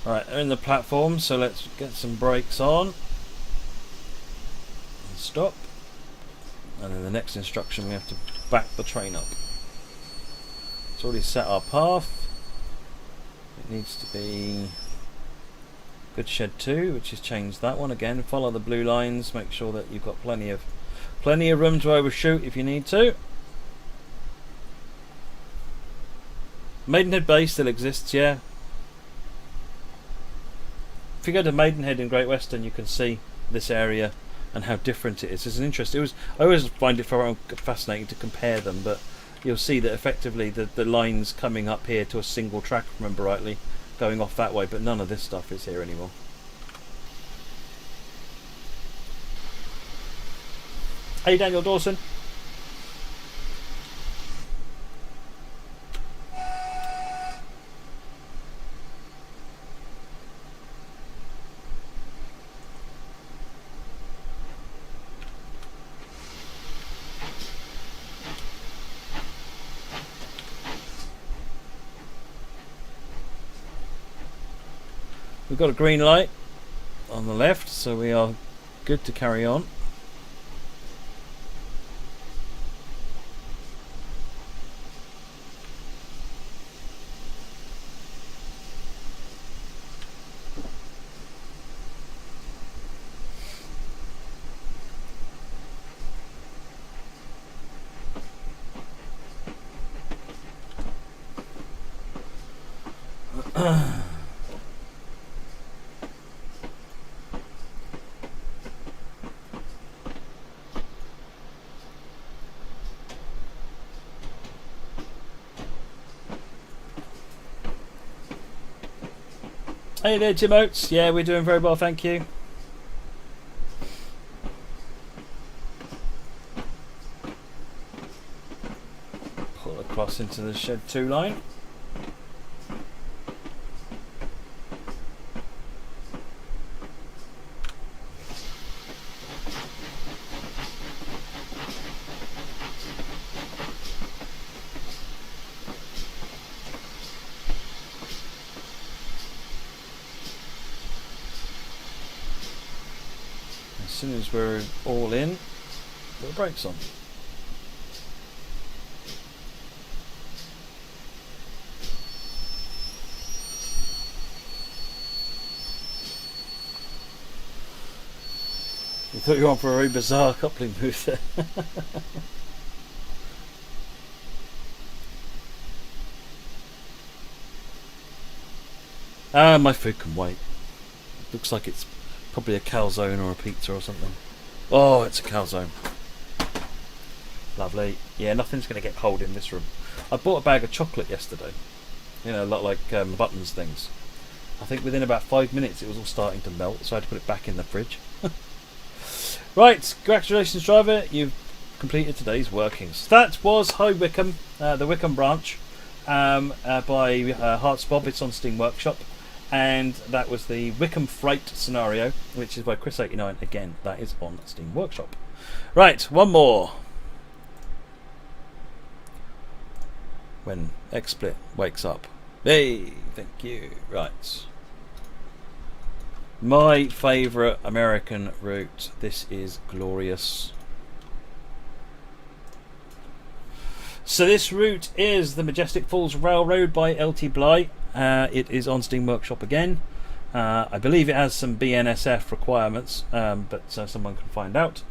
Alright, they're in the platform, so let's get some brakes on. And stop. And then the next instruction, we have to back the train up. It's already set our path. It needs to be good shed 2, which has changed that one again. Follow the blue lines, make sure that you've got plenty of room to overshoot if you need to. Maidenhead Bay still exists, yeah. If you go to Maidenhead in Great Western, you can see this area and how different it is. It's an interest. I always find it fascinating to compare them, but you'll see that effectively the lines coming up here to a single track, if I remember rightly, going off that way, but none of this stuff is here anymore. Hey Daniel Dawson. We've got a green light on the left, so we are good to carry on. Hey there, Jim Oates. Yeah, we're doing very well, thank you. Pull across into the shed 2 line. As soon as we're all in, put the brakes on. You thought you were on for a very bizarre coupling move there. My food can wait. Looks like it's probably a calzone or a pizza or something. Oh, it's a calzone. Lovely. Yeah, nothing's going to get cold in this room. I bought a bag of chocolate yesterday. You know, a lot like Buttons things. I think within about 5 minutes it was all starting to melt, so I had to put it back in the fridge. Right, congratulations driver, you've completed today's workings. That was High Wycombe, the Wycombe branch by Hearts Bob. It's on Steam Workshop. And that was the Wycombe Freight scenario, which is by Chris89. Again, that is on Steam Workshop. Right, one more. When XSplit wakes up. Hey, thank you. Right. My favourite American route. This is glorious. So this route is the Majestic Falls Railroad by LT Bly. It is on Steam Workshop again. I believe it has some BNSF requirements, but someone can find out.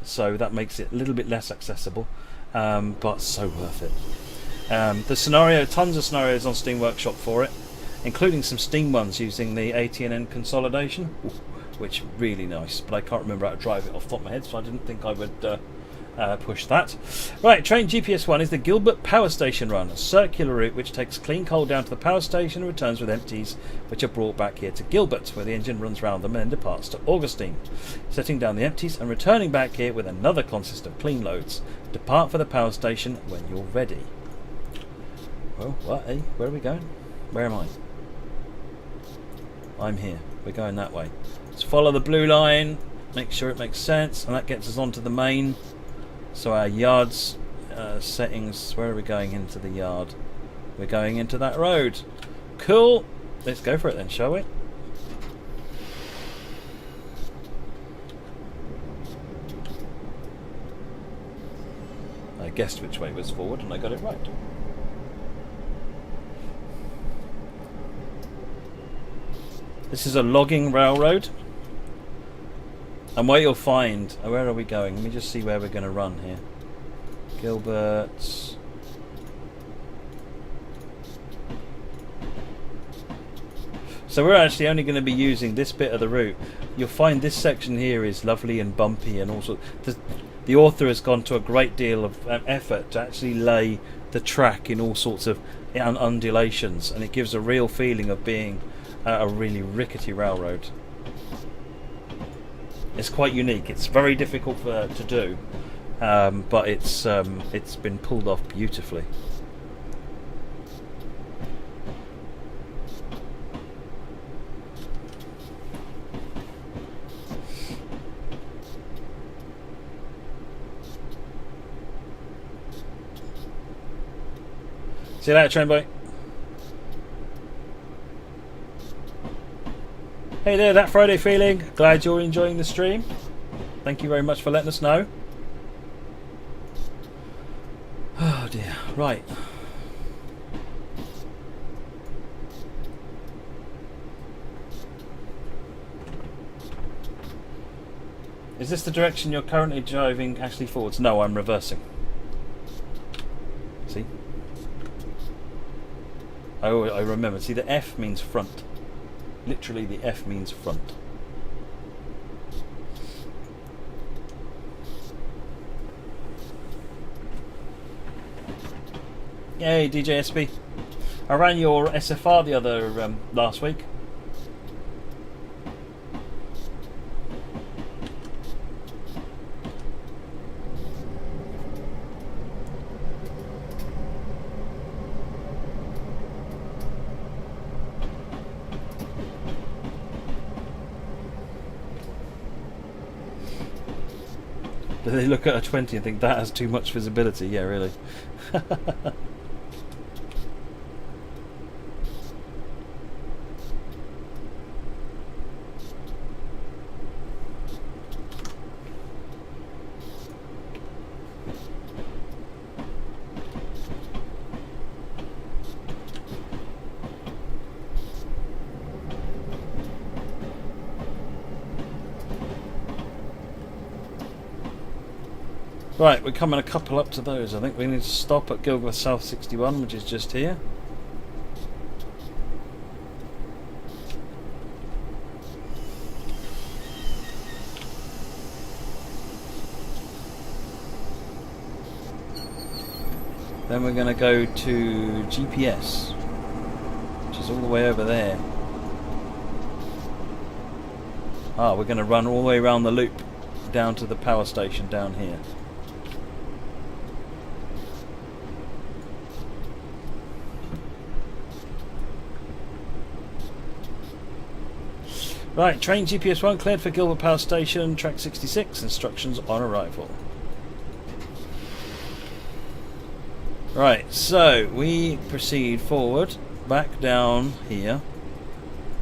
So that makes it a little bit less accessible, but so worth it. The scenario, tons of scenarios on Steam Workshop for it, including some Steam ones using the AT&N consolidation, which really nice, but I can't remember how to drive it off the top of my head, so I didn't think I would push that. Right, train GPS 1 is the Gilbert Power Station run, a circular route which takes clean coal down to the power station and returns with empties, which are brought back here to Gilbert, where the engine runs round them and then departs to Augustine, setting down the empties and returning back here with another consist of clean loads. Depart for the power station when you're ready. Well, what? Hey, where are we going? Where am I? I'm here. We're going that way. Let's follow the blue line, make sure it makes sense, and that gets us onto the main. So our yards settings, where are we going into the yard? We're going into that road. Cool. Let's go for it then, shall we? I guessed which way was forward and I got it right. This is a logging railroad. And what you'll find, where are we going? Let me just see where we're going to run here. Gilbert. So we're actually only going to be using this bit of the route. You'll find this section here is lovely and bumpy and also the author has gone to a great deal of effort to actually lay the track in all sorts of undulations, and it gives a real feeling of being a really rickety railroad. It's quite unique. It's very difficult to do, but it's been pulled off beautifully. See you later, train boy. Hey there, That Friday Feeling. Glad you're enjoying the stream. Thank you very much for letting us know. Oh dear, right. Is this the direction you're currently driving actually forwards? No, I'm reversing. See? Oh, I remember. See, the F means front. Literally, the F means front. Yay, DJ SB. I ran your SFR the other last week. Do they look at a 20 and think that has too much visibility? Yeah, really. Right, we're coming a couple up to those. I think we need to stop at Gilgworth South 61, which is just here. Then we're going to go to GPS, which is all the way over there. Ah, we're going to run all the way around the loop down to the power station down here. Right, train GPS 1 cleared for Gilbert Power Station, track 66, instructions on arrival. Right, so we proceed forward, back down here,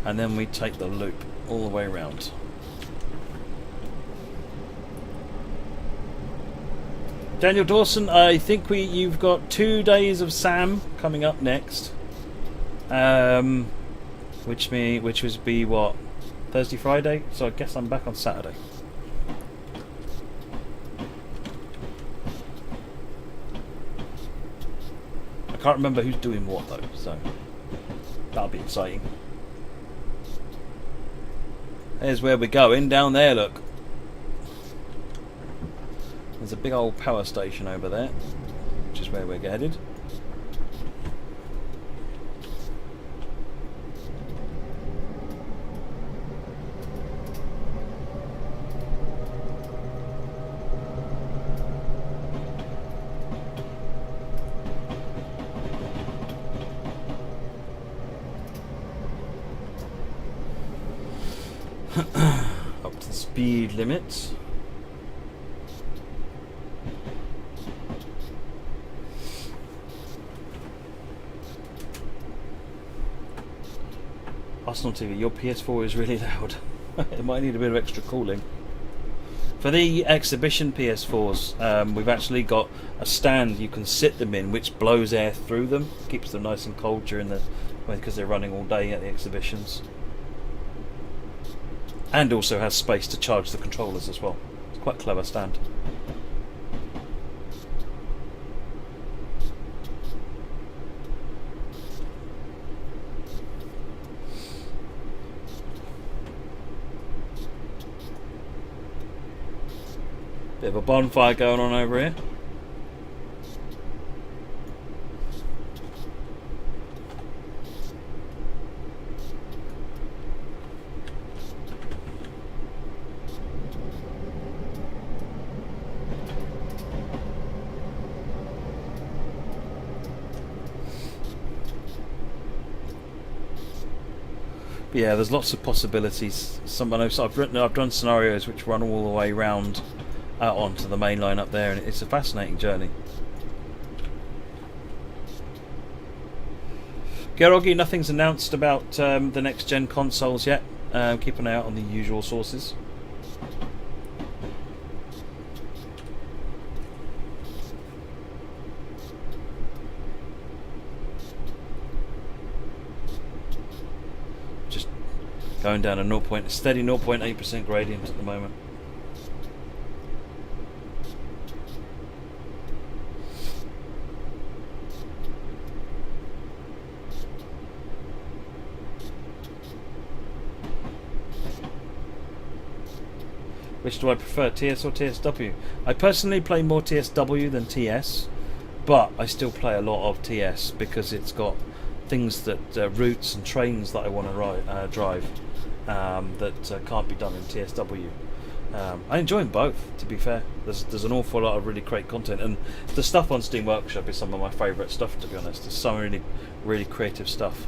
and then we take the loop all the way around. Daniel Dawson, I think you've got 2 days of Sam coming up next, which would be what? Thursday, Friday, so I guess I'm back on Saturday. I can't remember who's doing what though, so that'll be exciting. There's where we're going, down there, look. There's a big old power station over there, which is where we're headed. Up to the speed limit. Arsenal TV, your PS4 is really loud. It might need a bit of extra cooling. For the exhibition PS4s, we've actually got a stand you can sit them in, which blows air through them, keeps them nice and cold during the, because they're running all day at the exhibitions. And also has space to charge the controllers as well. It's quite a clever stand. Bit of a bonfire going on over here. But yeah, there's lots of possibilities. I've done scenarios which run all the way round out onto the main line up there, and it's a fascinating journey. Gerogi, nothing's announced about the next gen consoles yet. Keep an eye out on the usual sources. Just going down a steady 0.8% gradient at the moment. Which do I prefer, TS or TSW? I personally play more TSW than TS, but I still play a lot of TS because it's got things that routes and trains that I want to drive that can't be done in TSW. I enjoy them both, to be fair. There's an awful lot of really great content, and the stuff on Steam Workshop is some of my favourite stuff, to be honest. There's some really creative stuff.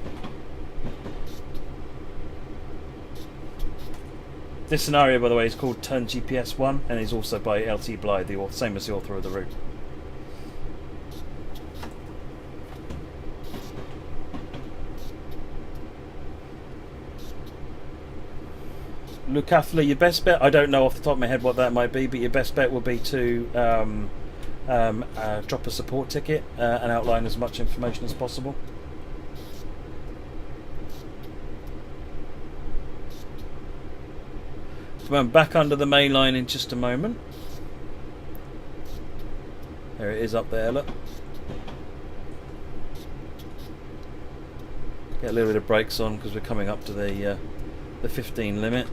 This scenario, by the way, is called Turn GPS 1 and is also by LT Blythe, the same as the author of the route. Lucafla, your best bet, I don't know off the top of my head what that might be, but your best bet would be to drop a support ticket and outline as much information as possible. So I'm back under the main line in just a moment. There it is up there, look. Get a little bit of brakes on because we're coming up to the 15 limit.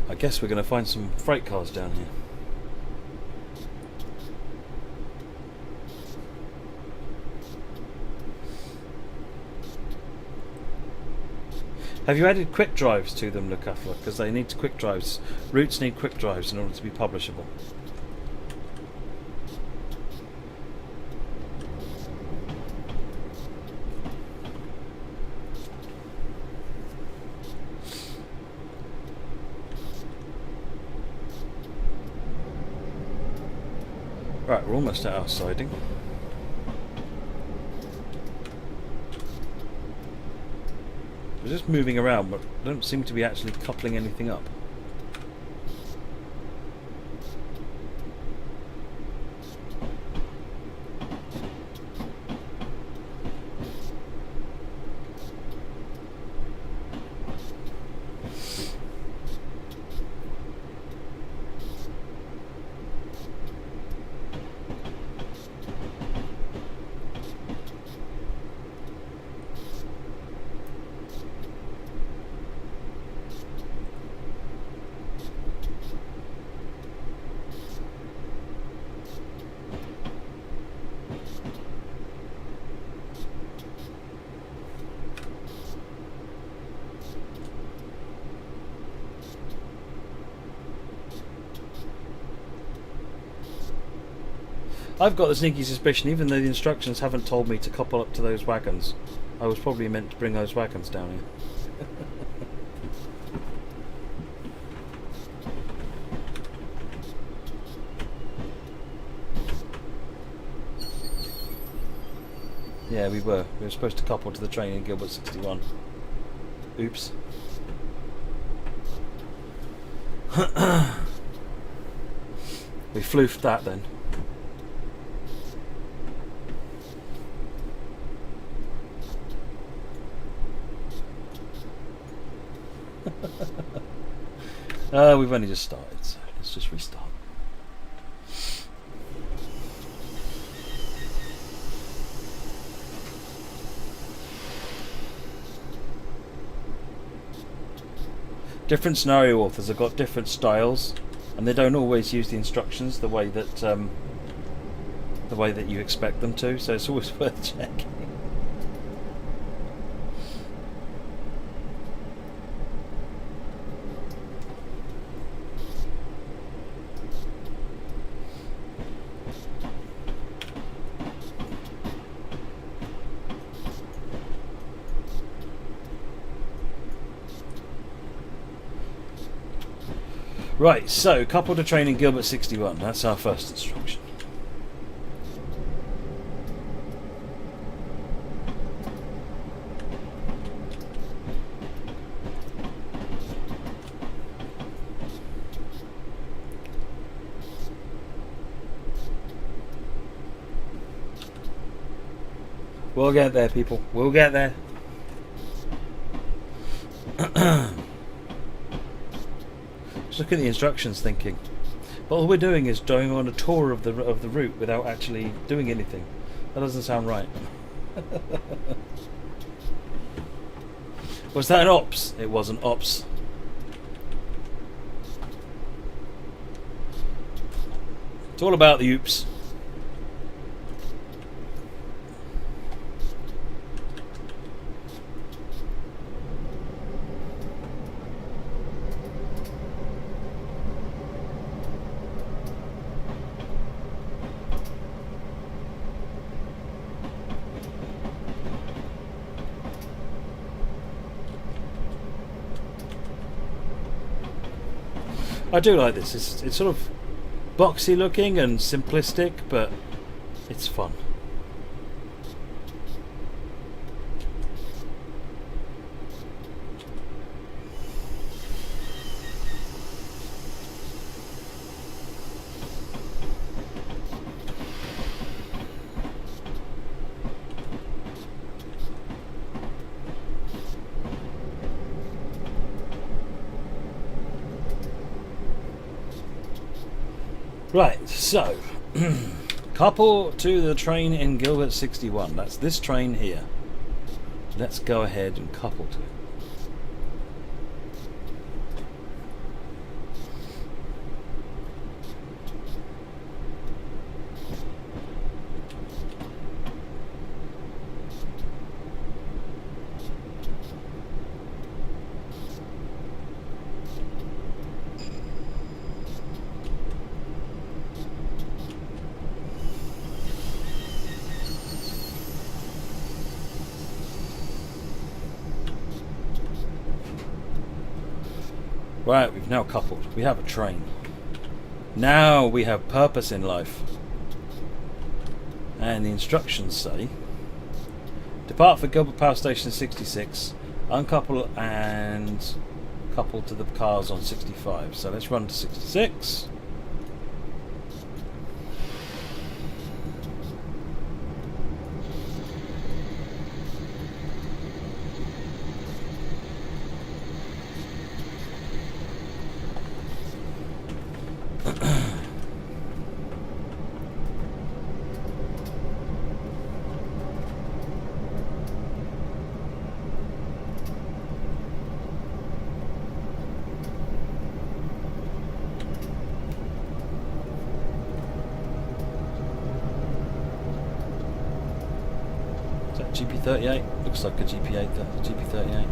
I guess we're going to find some freight cars down here. Have you added quick drives to them, Lucafla? Because they need quick drives. Routes need quick drives in order to be publishable. Right, we're almost at our siding. We're just moving around, but don't seem to be actually coupling anything up. I've got the sneaky suspicion, even though the instructions haven't told me to couple up to those wagons, I was probably meant to bring those wagons down here. Yeah, we were. We were supposed to couple to the train in Gilbert 61. Oops. We floofed that then. We've only just started, so let's just restart. Different scenario authors have got different styles, and they don't always use the instructions the way that you expect them to. So it's always worth checking. Right, so couple to train in Gilbert 61. That's our first instruction. We'll get there, people. We'll get there. Just look at the instructions, thinking. But all we're doing is going on a tour of the route without actually doing anything. That doesn't sound right. Was that an ops? It was an ops. It's all about the oops. I do like this. It's sort of boxy looking and simplistic, but it's fun. Right, so couple to the train in Gilbert 61. That's this train here. Let's go ahead and couple to it. Right, we've now coupled. We have a train. Now we have purpose in life. And the instructions say, depart for Gilbert Power Station 66, uncouple and couple to the cars on 65. So let's run to 66. GP38 looks like a GP38.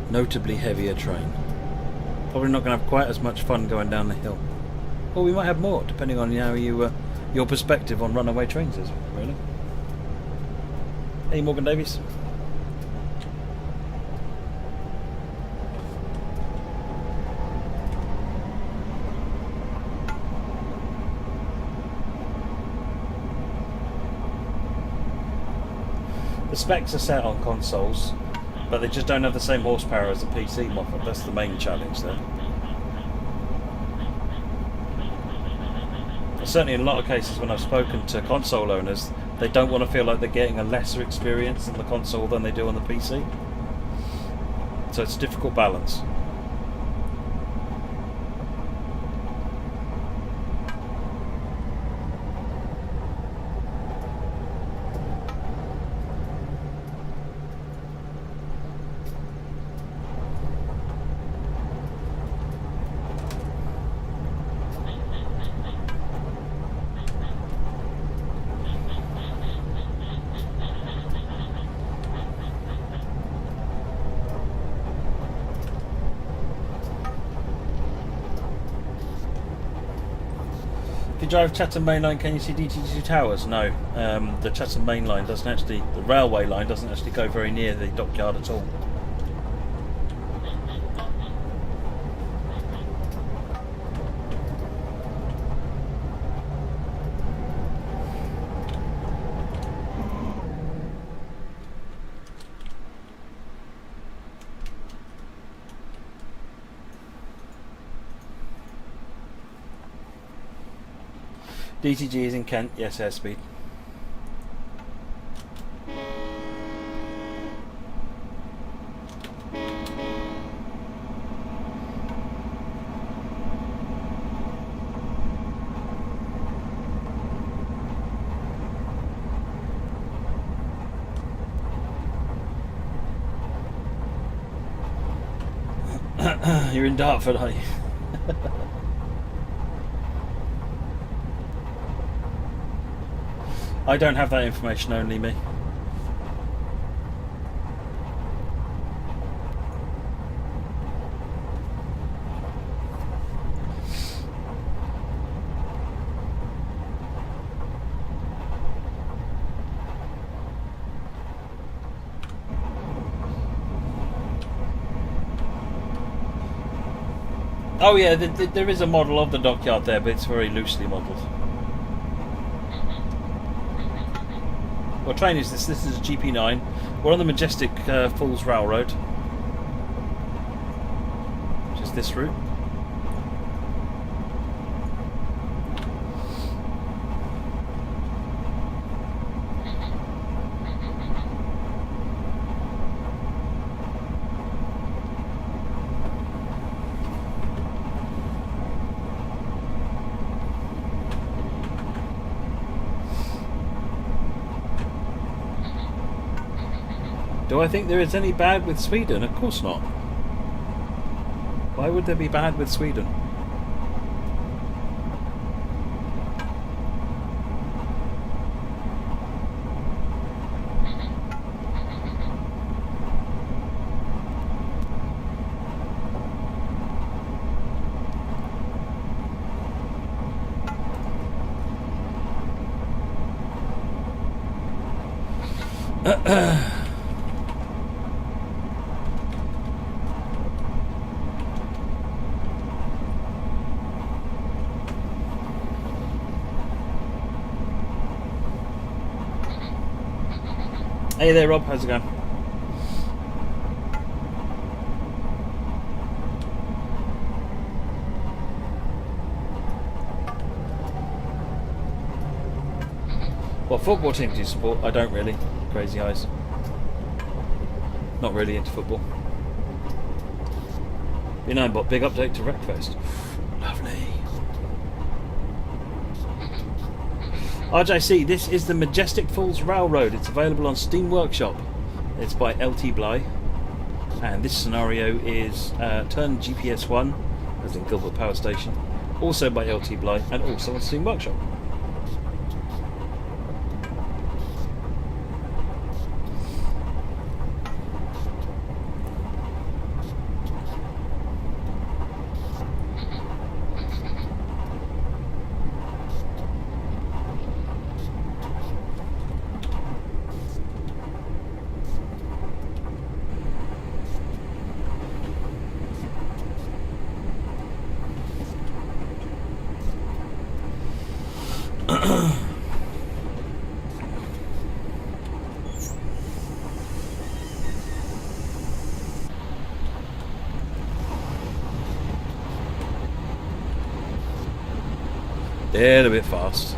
Notably heavier train. Probably not going to have quite as much fun going down the hill. Or we might have more, depending on how you your perspective on runaway trains is, really. Hey, Morgan Davies. The specs are set on consoles, but they just don't have the same horsepower as the PC model. That's the main challenge there. Certainly in a lot of cases when I've spoken to console owners, they don't want to feel like they're getting a lesser experience in the console than they do on the PC. So it's a difficult balance. If you drive Chatham Main Line, can you see DT2 towers? No, the Chatham Main Line doesn't actually, the railway line doesn't actually go very near the dockyard at all. DTG is in Kent. Yes, airspeed. You're in Dartford, are you? I don't have that information, only me. Oh yeah, there is a model of the dockyard there, but it's very loosely modelled. What train is this? This is a GP9. We're on the Majestic Falls Railroad, which is this route. Do I think there is any bad with Sweden? Of course not. Why would there be bad with Sweden? Hey there, Rob. How's it going? What football team do you support? I don't really. Crazy eyes. Not really into football. You know, but big update to Wreckfest. Lovely. RJC, this is the Majestic Falls Railroad. It's available on Steam Workshop. It's by LT Bly. And this scenario is Turn GPS 1, as in Gilbert Power Station. Also by LT Bly and also on Steam Workshop. They're a bit fast.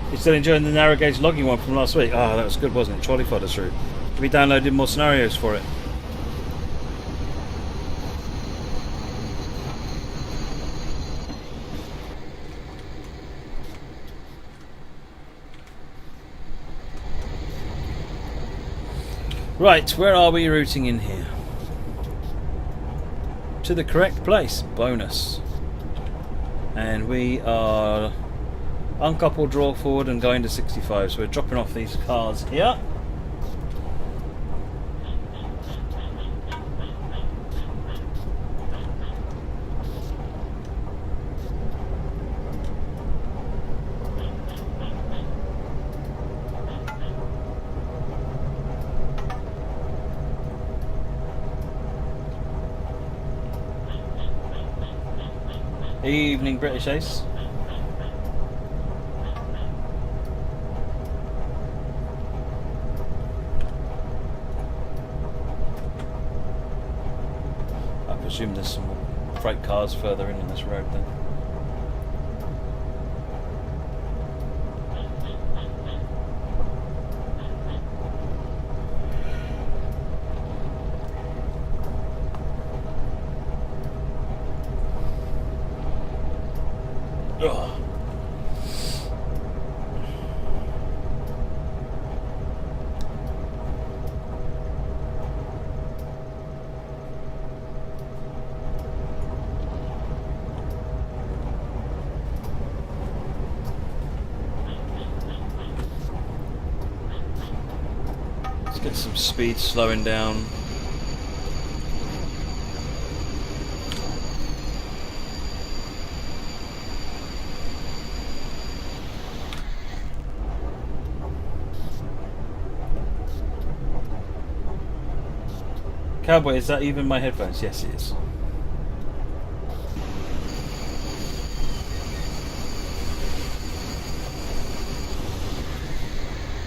You're still enjoying the narrow gauge logging one from last week? Ah, that was good, wasn't it? Trolley fodder's route. Have you downloaded more scenarios for it? Right, where are we routing in here? To the correct place, bonus. And we are uncoupled, draw forward and going to 65, so we're dropping off these cars here. Evening, British Ace. I presume there's some more. freight cars further in on this road then. Ugh. Let's get some speed slowing down. Cowboy, is that even my headphones? Yes, it is.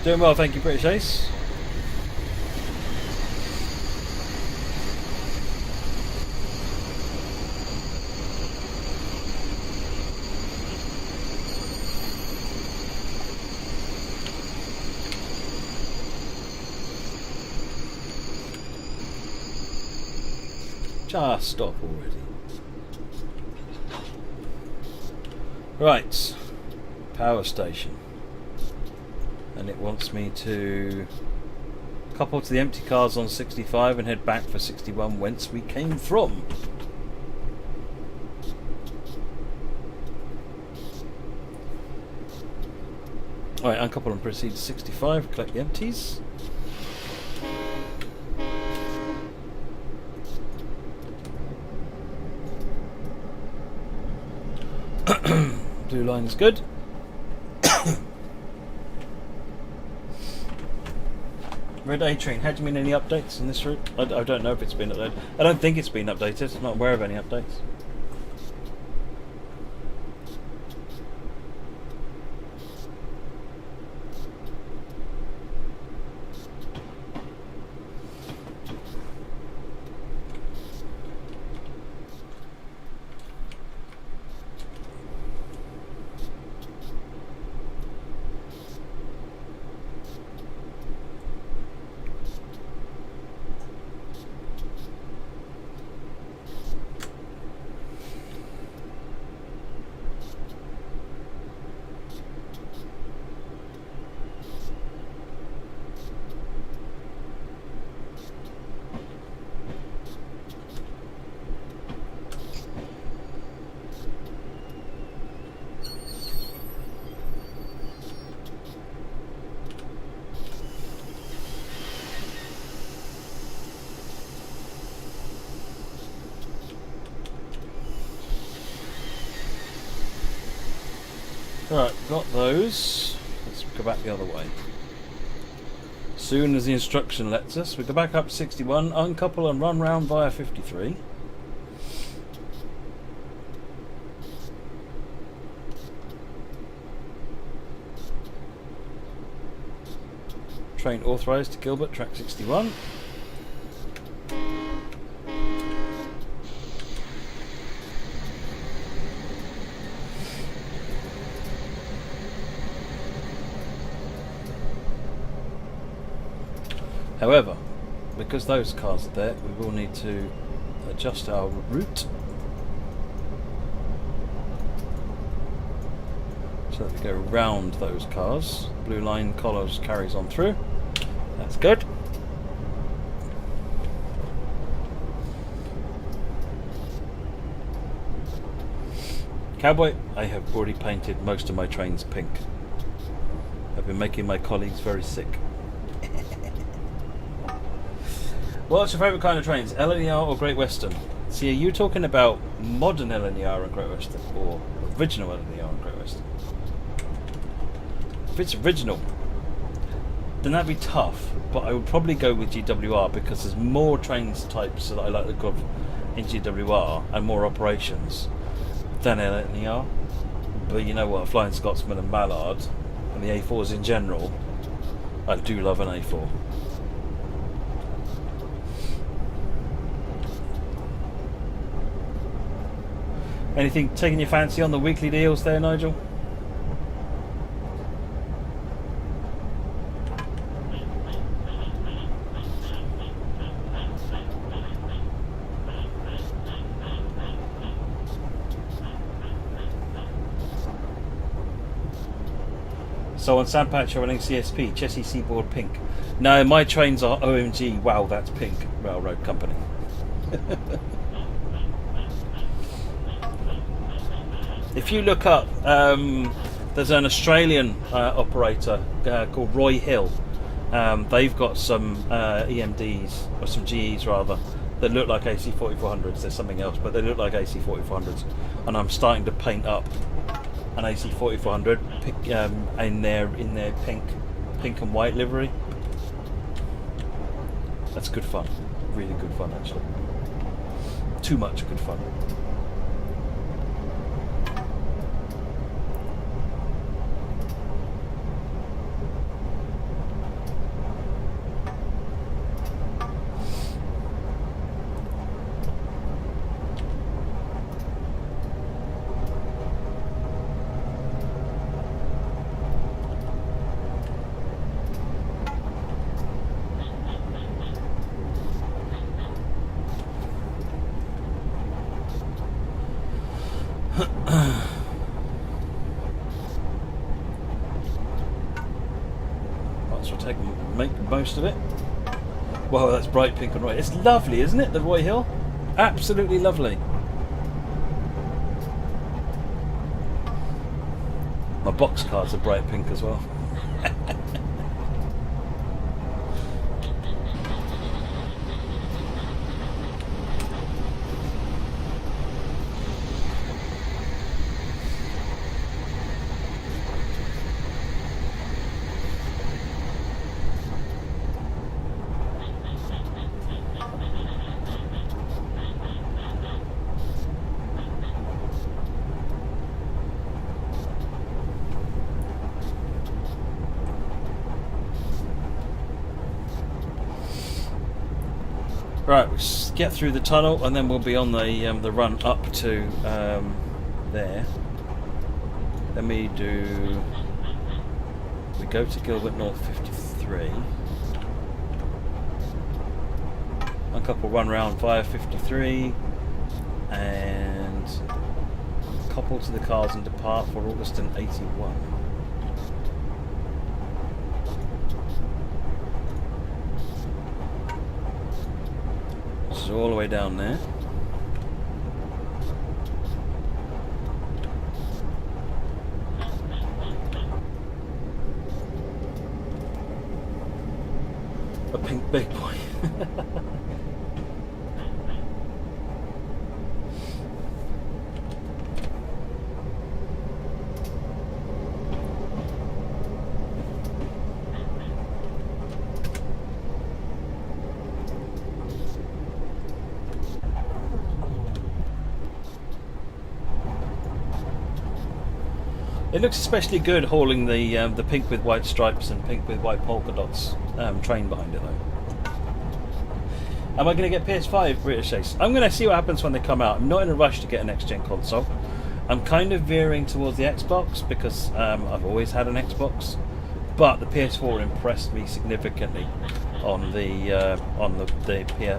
Doing well, thank you, British Ace. Just stop already. Right, power station. And it wants me to couple to the empty cars on 65 and head back for 61 whence we came from. Alright, uncouple and proceed to 65, collect the empties. Blue line is good. Red A train, how do you mean any updates on this route? I don't know if it's been updated. I don't think it's been updated. I'm not aware of any updates. Right, got those. Let's go back the other way. Soon as the instruction lets us, we go back up to 61, uncouple and run round via 53. Train authorised to Gilbert, track 61. However, because those cars are there, we will need to adjust our route so that we go round those cars. Blue line collars carries on through. That's good. Cowboy, I have already painted most of my trains pink. I've been making my colleagues very sick. What's your favourite kind of trains? LNER or Great Western? See, are you talking about modern LNER and Great Western or original LNER and Great Western? If it's original, then that'd be tough, but I would probably go with GWR because there's more trains types that I like to go in GWR and more operations than LNER. But you know what, Flying Scotsman and Mallard and the A4s in general, I do love an A4. Anything taking your fancy on the weekly deals there, Nigel? So on Sandpatch you're running CSP, Chessie Seaboard Pink. No, my trains are OMG, wow, that's Pink Railroad Company. If you look up, there's an Australian operator called Roy Hill. They've got some EMDs, or some GEs rather, that look like AC4400s. There's something else, but they look like AC4400s. And I'm starting to paint up an AC4400 in their pink and white livery. That's good fun, really good fun actually. Too much good fun. Make the most of it. Wow, that's bright pink and white. It's lovely, isn't it, the Roy Hill? Absolutely lovely. My box cards are bright pink as well. Right, we'll get through the tunnel and then we'll be on the run up to there. Then we go to Gilbert North 53. A couple run round via 53 and couple to the cars and depart for Augustin 81. All the way down there. A pink big boy. It looks especially good hauling the pink with white stripes and pink with white polka dots train behind it though. Am I going to get PS5 British Ace? I'm going to see what happens when they come out. I'm not in a rush to get a next gen console. I'm kind of veering towards the Xbox because I've always had an Xbox, but the PS4 impressed me significantly on the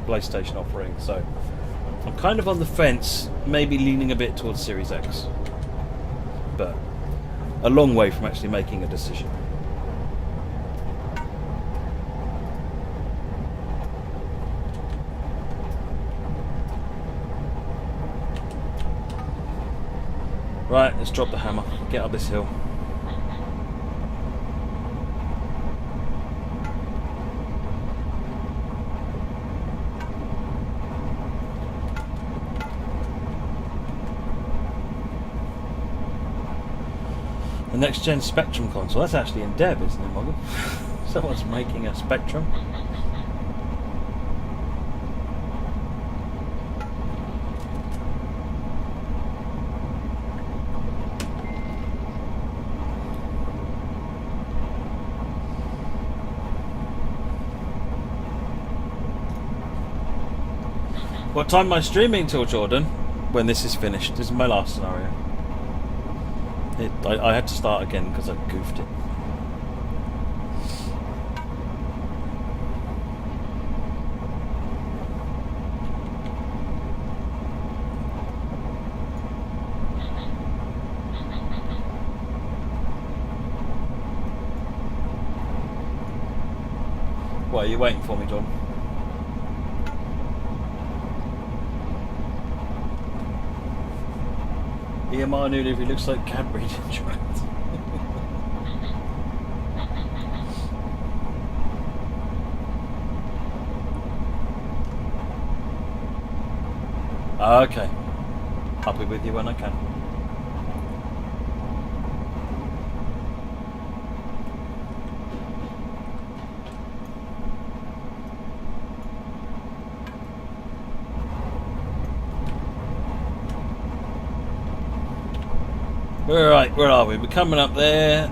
PlayStation offering. So I'm kind of on the fence, maybe leaning a bit towards Series X, but a long way from actually making a decision. Right, let's drop the hammer, get up this hill. The next gen Spectrum console, that's actually in dev, isn't it, Moggle? Someone's making a Spectrum. What time am I streaming till, Jordan? when this is finished. This is my last scenario. I had to start again because I goofed it. What, are you waiting for me, John? EMR knew if he looks like Cadbury insurance. Okay. I'll be with you when I can. Right, where are we? We're coming up there,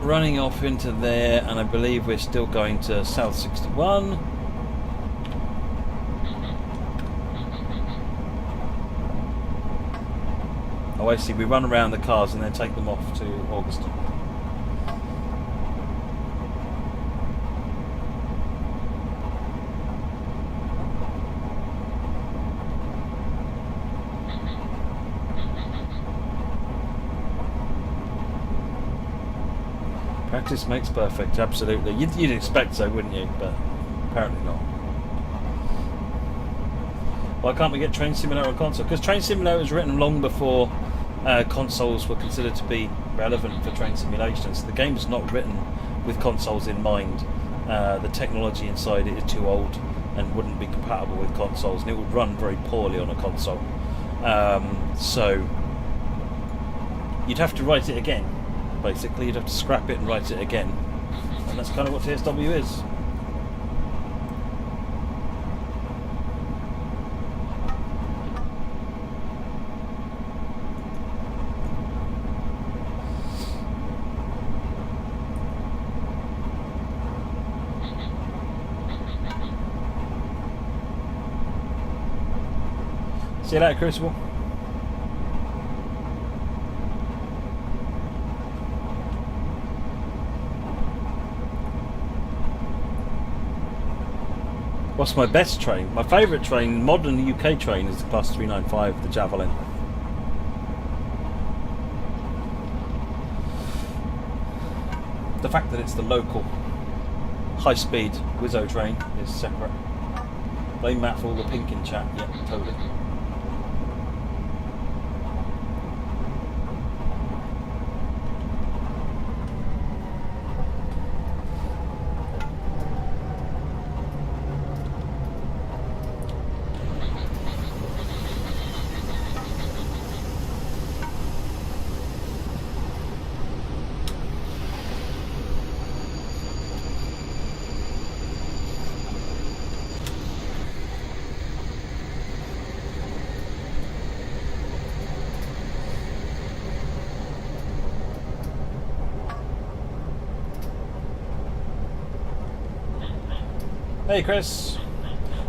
running off into there, and I believe we're still going to South 61. Oh, I see. We run around the cars and then take them off to Augustin. Practice makes perfect, absolutely. You'd expect so, wouldn't you? But apparently not. Why can't we get Train Simulator on console? Because Train Simulator was written long before consoles were considered to be relevant for train simulations. The game's not written with consoles in mind. The technology inside it is too old and wouldn't be compatible with consoles, and it would run very poorly on a console. So you'd have to write it again. Basically, you'd have to scrap it and write it again, and that's kind of what TSW is. See you later, Crucible. What's my best train? My favourite train, modern UK train, is the Class 395, the Javelin. The fact that it's the local high-speed Wizzo train is separate. Blame Matt for all the pink in chat. Yeah, totally. Hey Chris,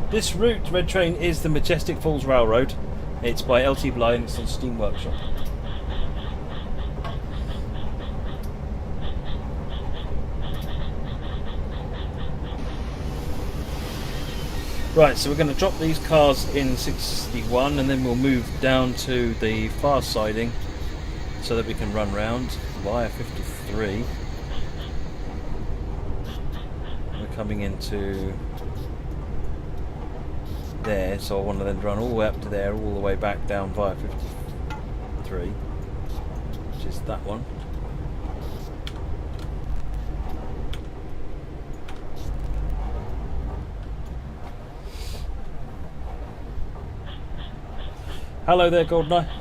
this route, Red Train, is the Majestic Falls Railroad. It's by LT Bly and it's on Steam Workshop. Right, so we're going to drop these cars in 61 and then we'll move down to the far siding so that we can run round via 53. We're coming into there, so I want to then run all the way up to there, all the way back down via 53, which is that one. Hello there, Goldeneye.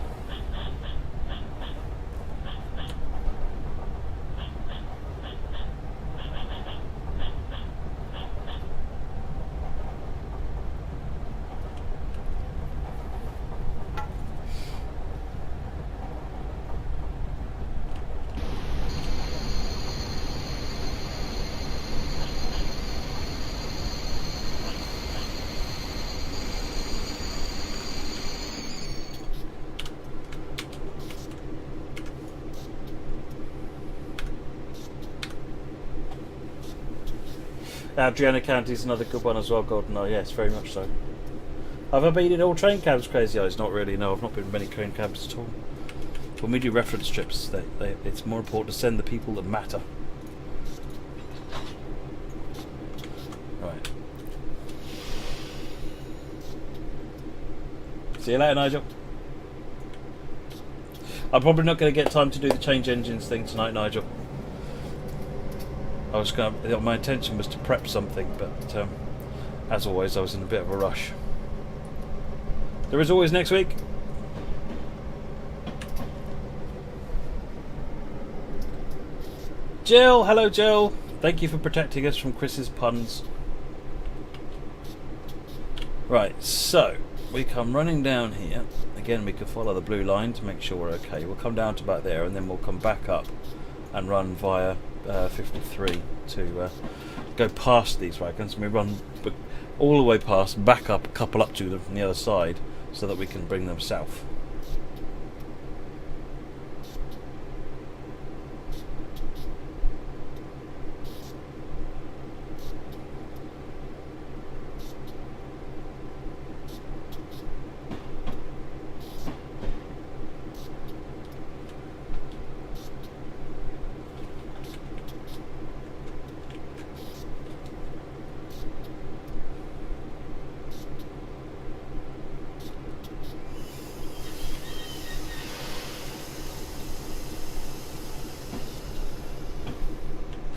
Adriana County's another good one as well, Gordon. Oh, yes, very much so. Have I been in all train cabs, Crazy Eyes? Not really, no. I've not been in many train cabs at all. When we do reference trips, it's more important to send the people that matter. Right. See you later, Nigel. I'm probably not going to get time to do the change engines thing tonight, Nigel. My intention was to prep something, but as always, I was in a bit of a rush. There is always next week. Jill, hello Jill. Thank you for protecting us from Chris's puns. Right, so we come running down here. Again, we can follow the blue line to make sure we're okay. We'll come down to about there, and then we'll come back up and run via 53 to go past these wagons. And we run all the way past, back up, a couple up to them from the other side, so that we can bring them south.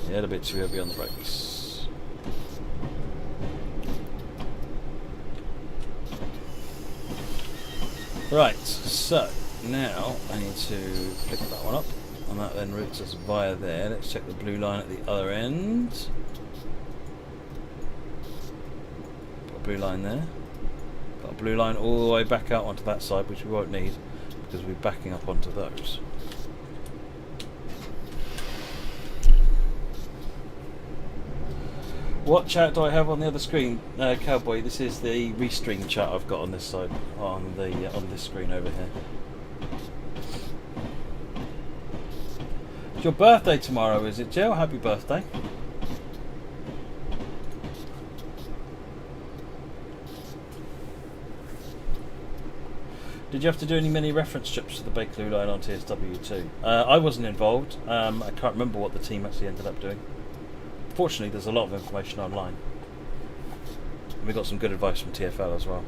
A little bit too heavy on the brakes. Right, so now I need to pick that one up, and that then routes us via there. Let's check the blue line at the other end. Got a blue line there. Got a blue line all the way back out onto that side, which we won't need because we'll be backing up onto those. What chat do I have on the other screen, Cowboy? This is the restring chat I've got on this side, on this screen over here. It's your birthday tomorrow, is it, Jill? Happy birthday! Did you have to do any mini reference trips to the Bakerloo line on TSW2? I wasn't involved. I can't remember what the team actually ended up doing. Fortunately, there's a lot of information online. And we got some good advice from TFL as well.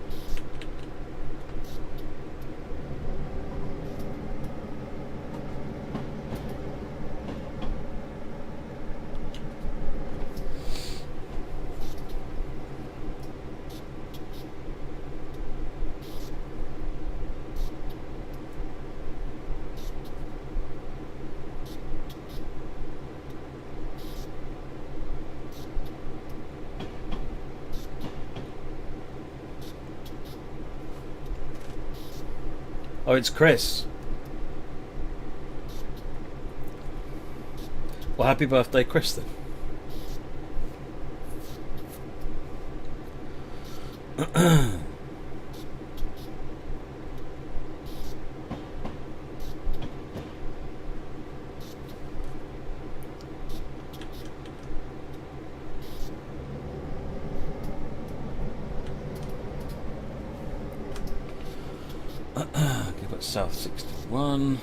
Oh, it's Chris. Well, happy birthday, Chris, then. South 61,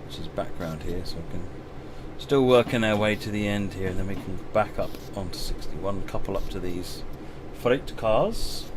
which is background here, so we can still working our way to the end here, and then we can back up onto 61, couple up to these freight cars.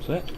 That's it.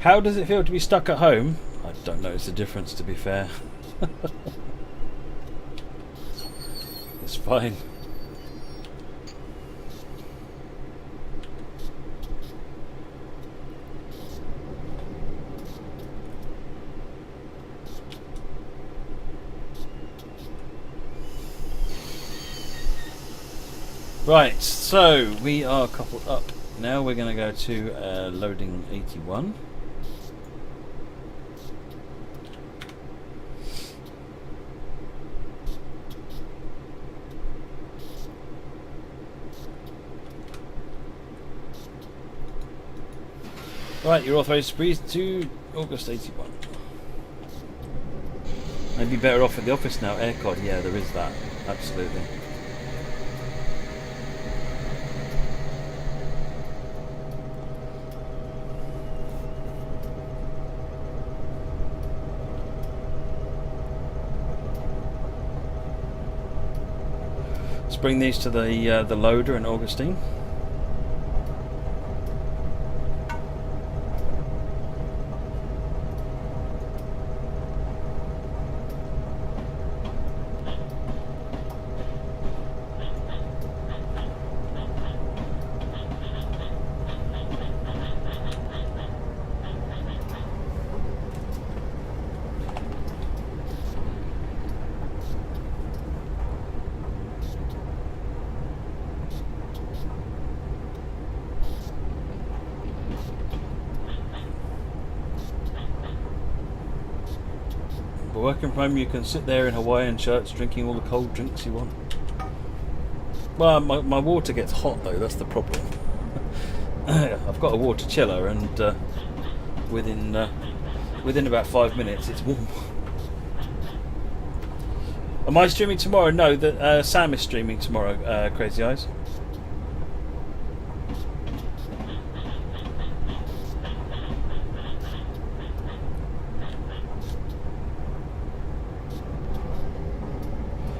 How does it feel to be stuck at home? I don't notice the difference, to be fair. It's fine. Right, so we are coupled up. Now we're going to go to loading 81. Right, you're authorised to breathe to August 81. Maybe better off at the office now. Aircon, yeah, there is that. Absolutely. Let's bring these to the loader in Augustine. But working from home, you can sit there in Hawaiian shirts drinking all the cold drinks you want. Well, my water gets hot though, that's the problem. I've got a water chiller, and within about 5 minutes it's warm. Am I streaming tomorrow? No, Sam is streaming tomorrow, Crazy Eyes.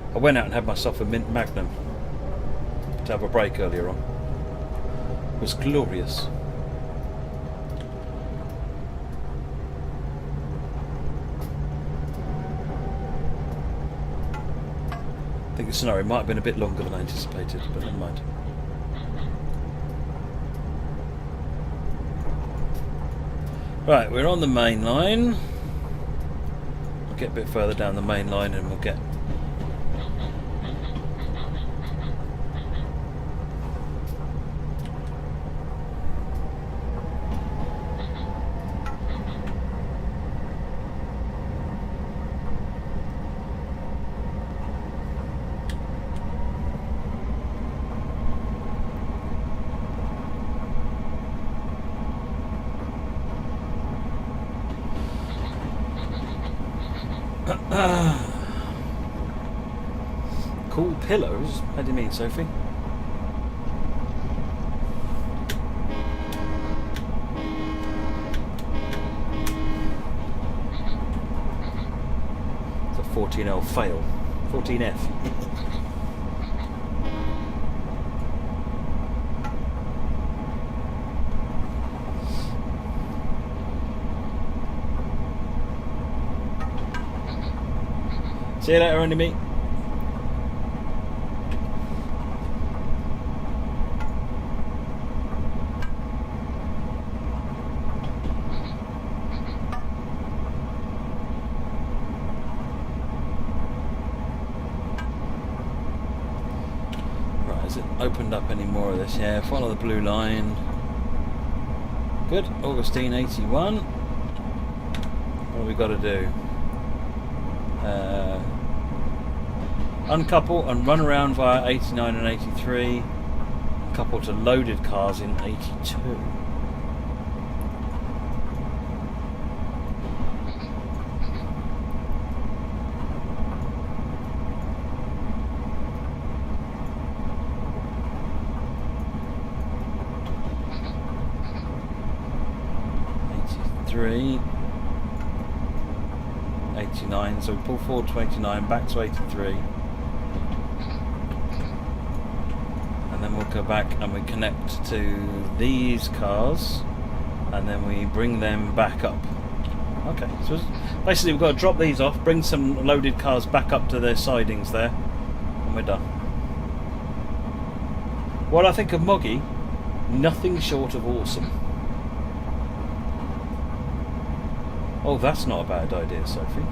I went out and had myself a mint magnum to have a break earlier on. It was glorious. I think the scenario might have been a bit longer than I anticipated, but never mind. Right, we're on the main line. We'll get a bit further down the main line and we'll get... Cool pillows? How do you mean, Sophie? It's a 14L fail. 14F. See you later, Andy. Meet. Right, has it opened up any more of this? Yeah, follow the blue line. Good. Augustine 81. What have we got to do? Uncouple and run around via 89 and 83. Couple to loaded cars in 82. '83. 89, so we pull forward to 89, back to 83, and then we'll go back and we connect to these cars and then we bring them back up. Okay, so basically we've got to drop these off, bring some loaded cars back up to their sidings there, and we're done. What I think of Moggy, nothing short of awesome. Oh, that's not a bad idea, Sophie.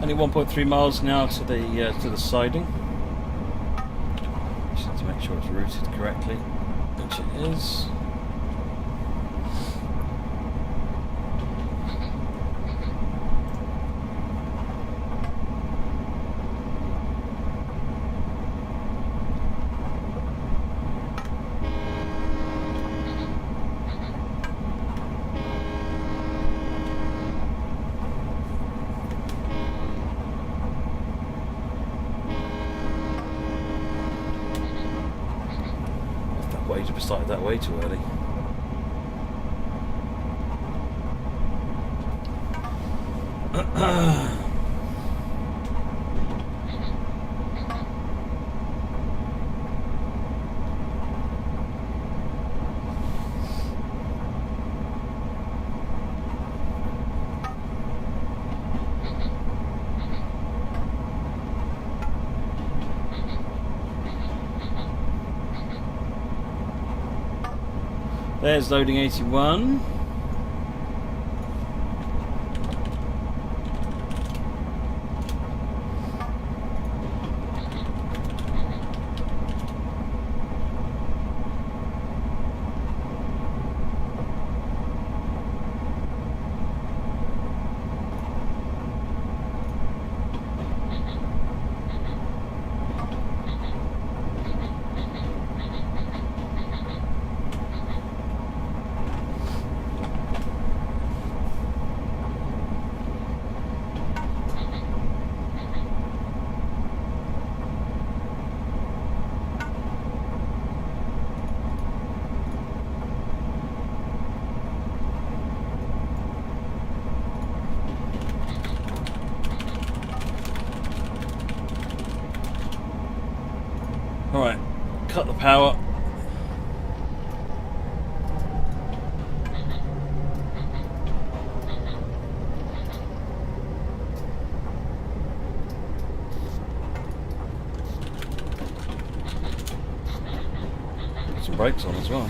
Only 1.3 miles now to the siding. Just need to make sure it's routed correctly, which it is. Started that way too early. There's loading 81. Alright, cut the power. Put some brakes on as well.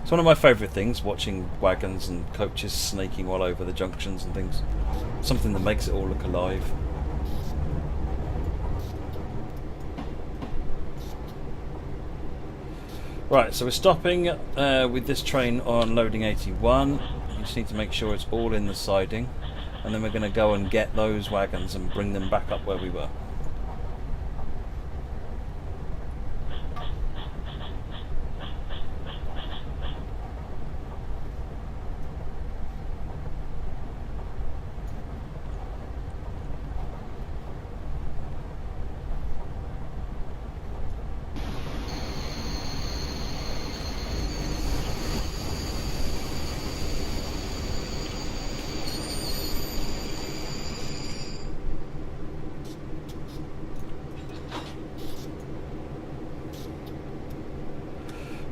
It's one of my favourite things, watching wagons and coaches snaking all over the junctions and things. Something that makes it all look alive. Right, so we're stopping with this train on loading 81. You just need to make sure it's all in the siding, and then we're going to go and get those wagons and bring them back up where we were.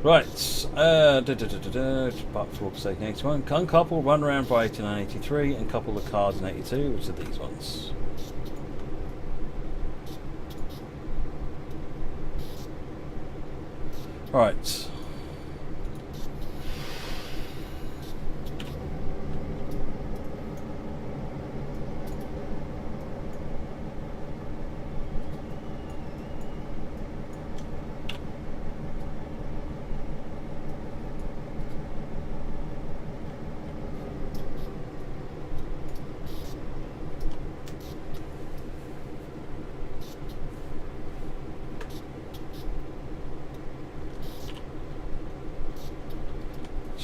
Right, part 4 taking 81. Uncouple, run around by 89, 83, and couple the cars in 82, which are these ones. Right.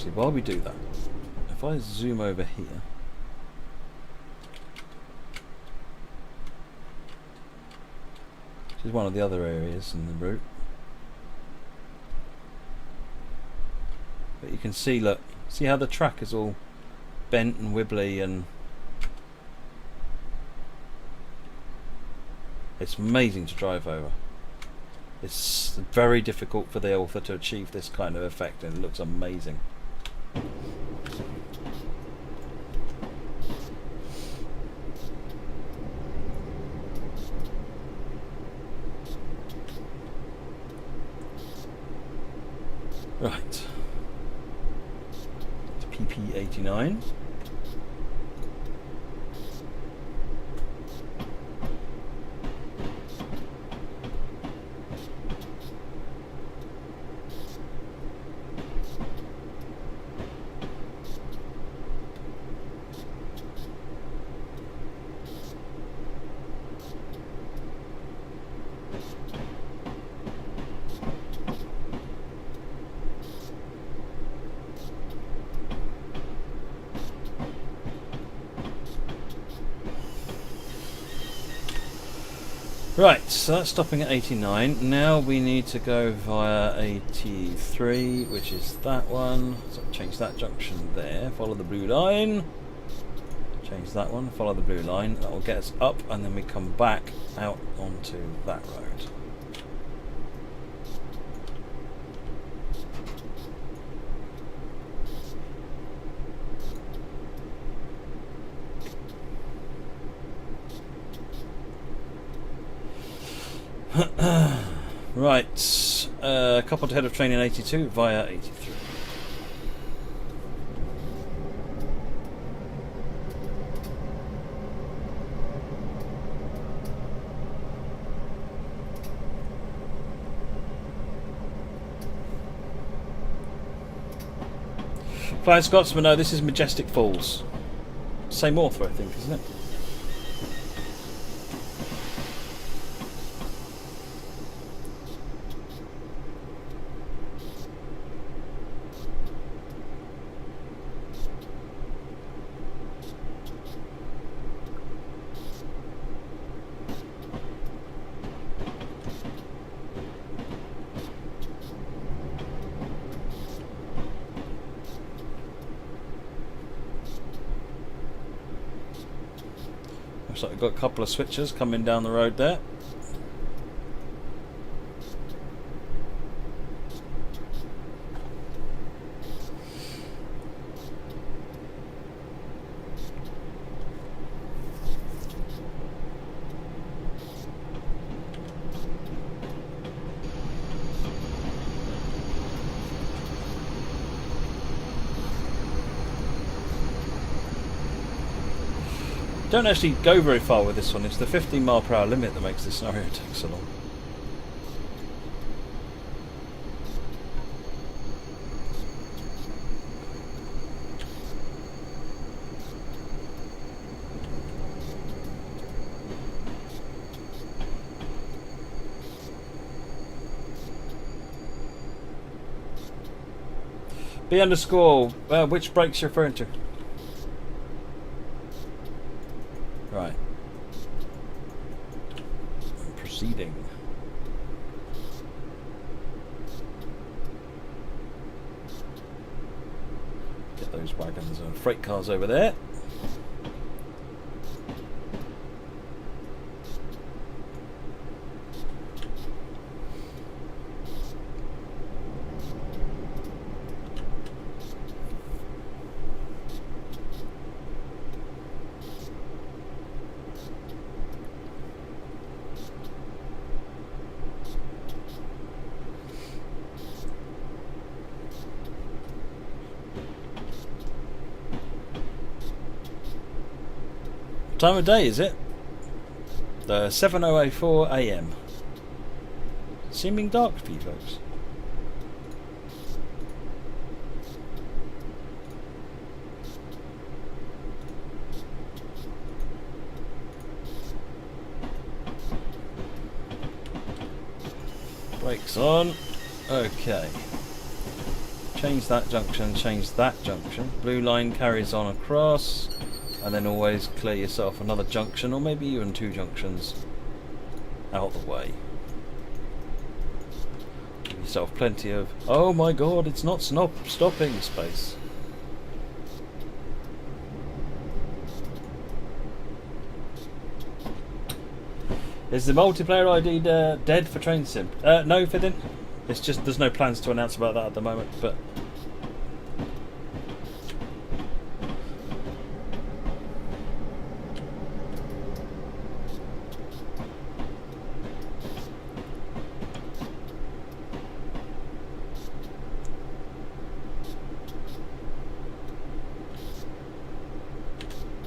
Actually, while we do that, if I zoom over here, which is one of the other areas in the route, but you can see, look, see how the track is all bent and wibbly, and it's amazing to drive over. It's very difficult for the author to achieve this kind of effect, and it looks amazing. Right. It's PP89. Right, so that's stopping at 89. Now we need to go via 83, which is that one. So change that junction there, follow the blue line. Change that one, follow the blue line. That will get us up, and then we come back out onto that road. Right, coupled ahead of train in 82 via 83. Flying Scotsman, no, this is Majestic Falls. Same author, I think, isn't it? Looks like we've got a couple of switchers coming down the road there. Don't actually go very far with this one. It's the 15 mph limit that makes this scenario take so long. B underscore, which brakes you're referring to? Right. Proceeding. Get those wagons and freight cars over there. Time of day is it? 7:04 AM. Seeming dark for you folks. Brakes on. Okay. change that junction, change that junction. Blue line carries on across, and then always clear yourself another junction, or maybe even 2 junctions out the way. Give yourself plenty of, oh my god, it's not stopping space. Is the multiplayer ID dead for Train Sim? No, Fidin. It's just there's no plans to announce about that at the moment, but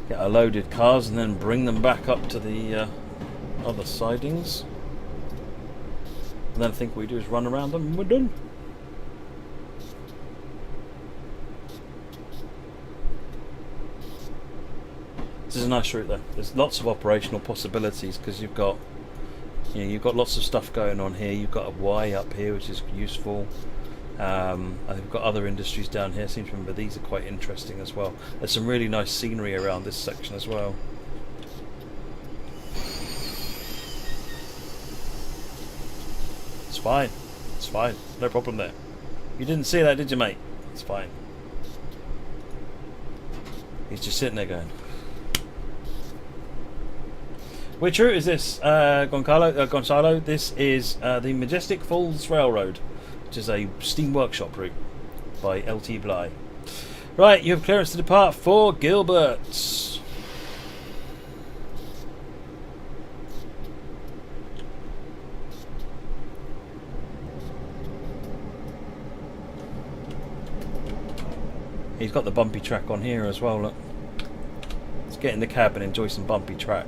get our loaded cars and then bring them back up to the other sidings. And then I think what we do is run around them and we're done. This is a nice route though. There's lots of operational possibilities because you've got, you know, you've got lots of stuff going on here. You've got a Y up here which is useful. And we've got other industries down here. I seem to remember these are quite interesting as well. There's some really nice scenery around this section as well. It's fine. It's fine. No problem there. You didn't see that, did you, mate? It's fine. He's just sitting there going. Which route is this, Gonzalo? This is the Majestic Falls Railroad, which is a steam workshop route by LT Bly. Right, you have clearance to depart for Gilbert's. He's got the bumpy track on here as well, look. Let's get in the cab and enjoy some bumpy track.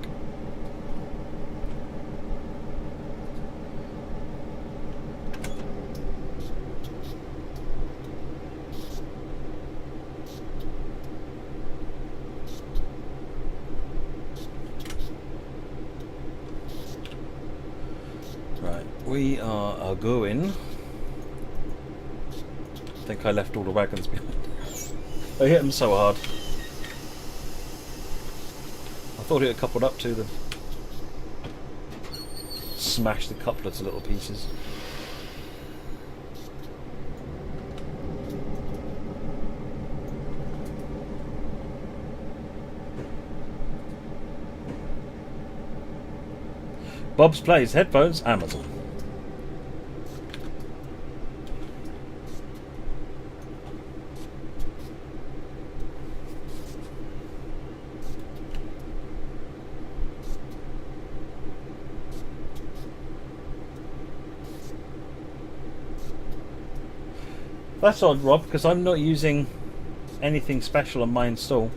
Right, we are going. I think I left all the wagons behind. I hit them so hard. I thought it had coupled up to them. Smashed the coupler to little pieces. Bob's Plays headphones, Amazon. That's odd, Rob, because I'm not using anything special on my install.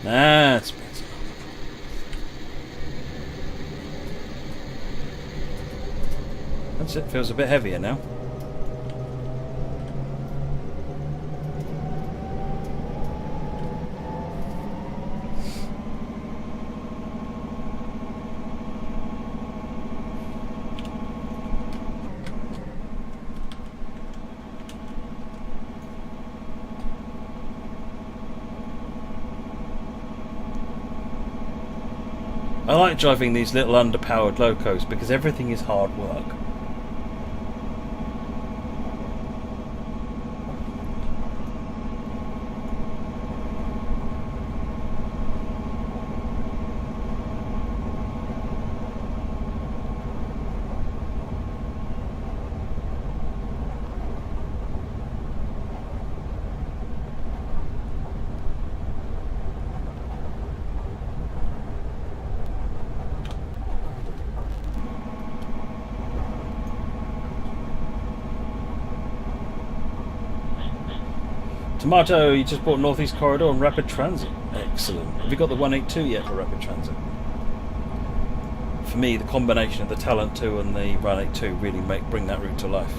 That's better. That's it, feels a bit heavier now. I like driving these little underpowered locos because everything is hard work. Tomato, you just bought Northeast Corridor and Rapid Transit. Excellent. Have you got the 182 yet for rapid transit? For me, the combination of the Talent 2 and the 182 really bring that route to life.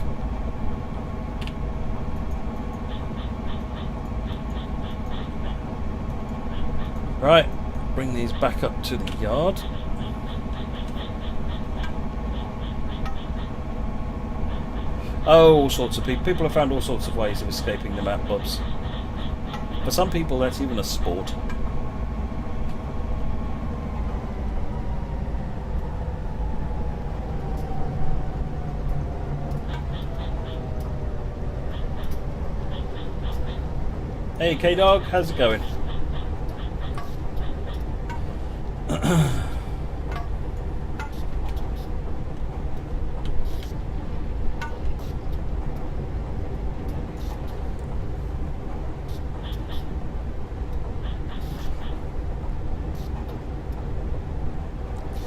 Right, bring these back up to the yard. Oh, all sorts of people. People have found all sorts of ways of escaping the map bobs. For some people, that's even a sport. Hey, K-Dog, how's it going?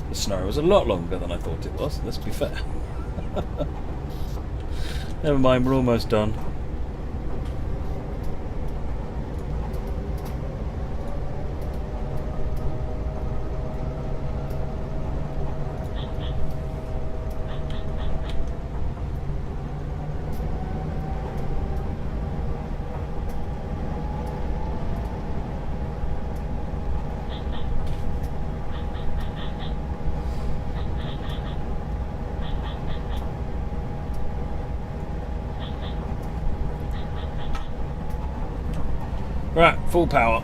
The snow was a lot longer than I thought it was, let's be fair. Never mind, we're almost done. Right, full power.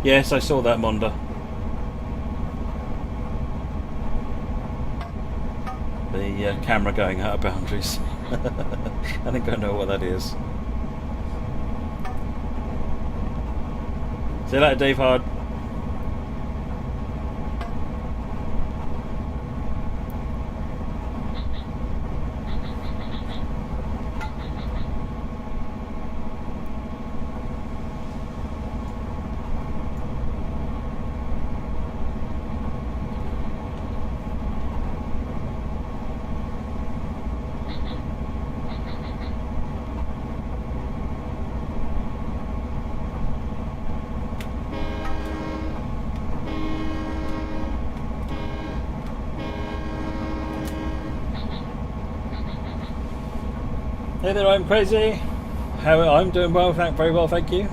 Yes, I saw that, Monda. The camera going out of boundaries. I think I know what that is. See you later, Dave Hard. Hey there, I'm Crazy. I'm doing well, very well, thank you.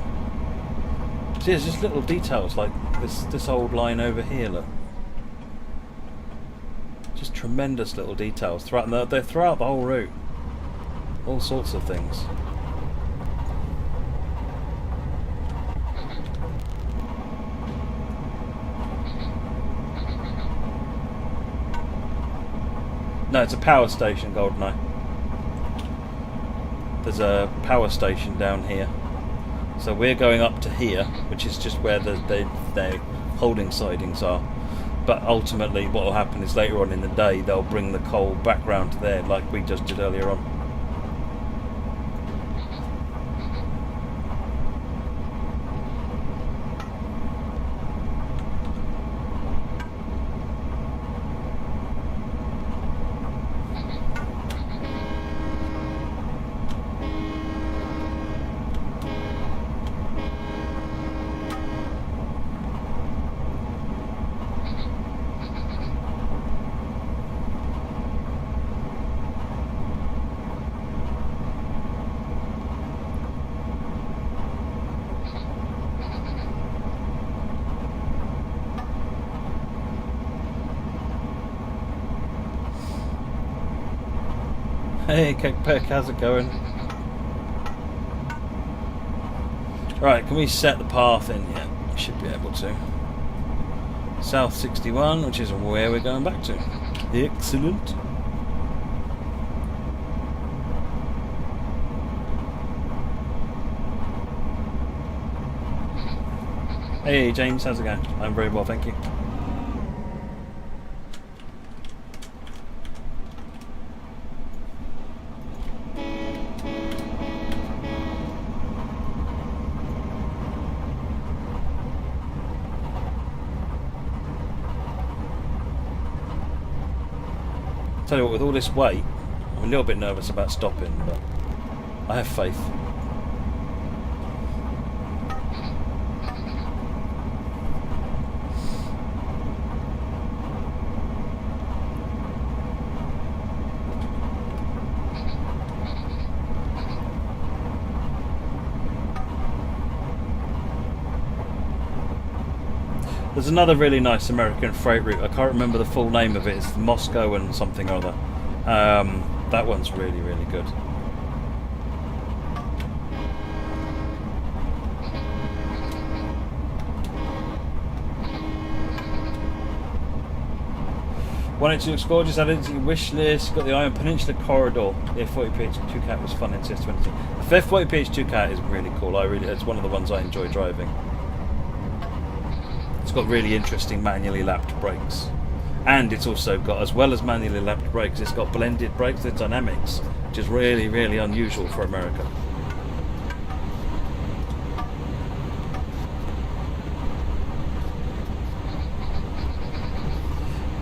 See, there's just little details like this old line over here. Look, just tremendous little details throughout. They're throughout the whole route. All sorts of things. No, it's a power station, Goldeneye. There's a power station down here, so we're going up to here, which is just where the holding sidings are. But ultimately what will happen is later on in the day they'll bring the coal back round to there, like we just did earlier on. Hey, Cake how's it going? Right, can we set the path in yet? Yeah, should be able to. South 61, which is where we're going back to. Excellent. Hey James, how's it going? I'm very well, thank you. Tell you what, with all this weight, I'm a little bit nervous about stopping, but I have faith. There's another really nice American freight route. I can't remember the full name of it. It's Moscow and something or other. That one's really, really good. Wanted to explore, just added it to your wish list. Got the Iron Peninsula Corridor. The F40PH2 Cat was fun in TS2020. The F40PH2 Cat is really cool. It's one of the ones I enjoy driving. It's got really interesting manually lapped brakes, and it's also got, as well as manually lapped brakes, it's got blended brakes with dynamics, which is really, really unusual for America.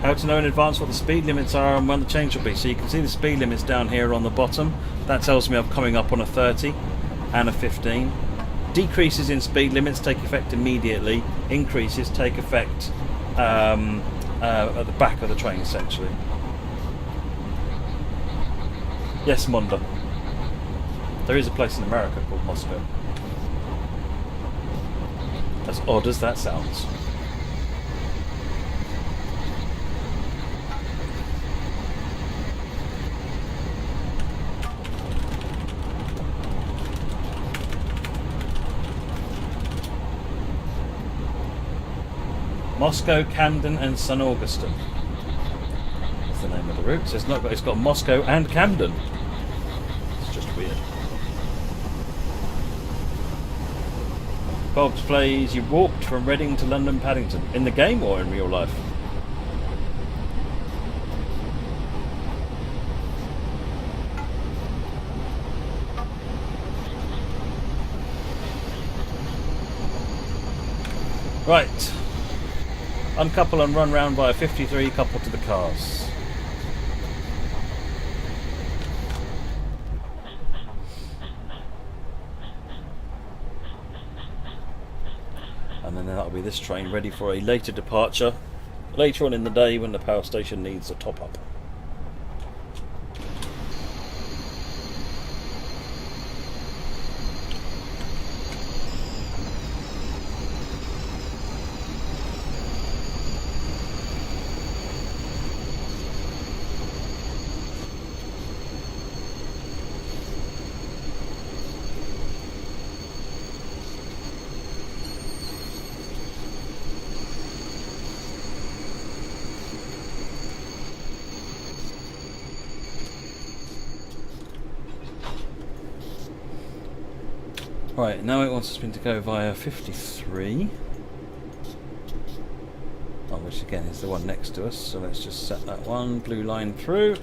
How to know in advance what the speed limits are and when the change will be. So you can see the speed limits down here on the bottom. That tells me I'm coming up on a 30 and a 15. Decreases in speed limits take effect immediately. Increases take effect at the back of the train, essentially. Yes, Monda. There is a place in America called Moscow. As odd as that sounds. Moscow, Camden and St Augustine. That's the name of the route. So it's got Moscow and Camden. It's just weird. Bob's plays, you walked from Reading to London Paddington. In the game or in real life? Right. Uncouple and run round by a 53, couple to the cars. And then that'll be this train ready for a later departure later on in the day when the power station needs a top up. Right, now it wants me to go via 53, which again is the one next to us, so let's just set that one, blue line through.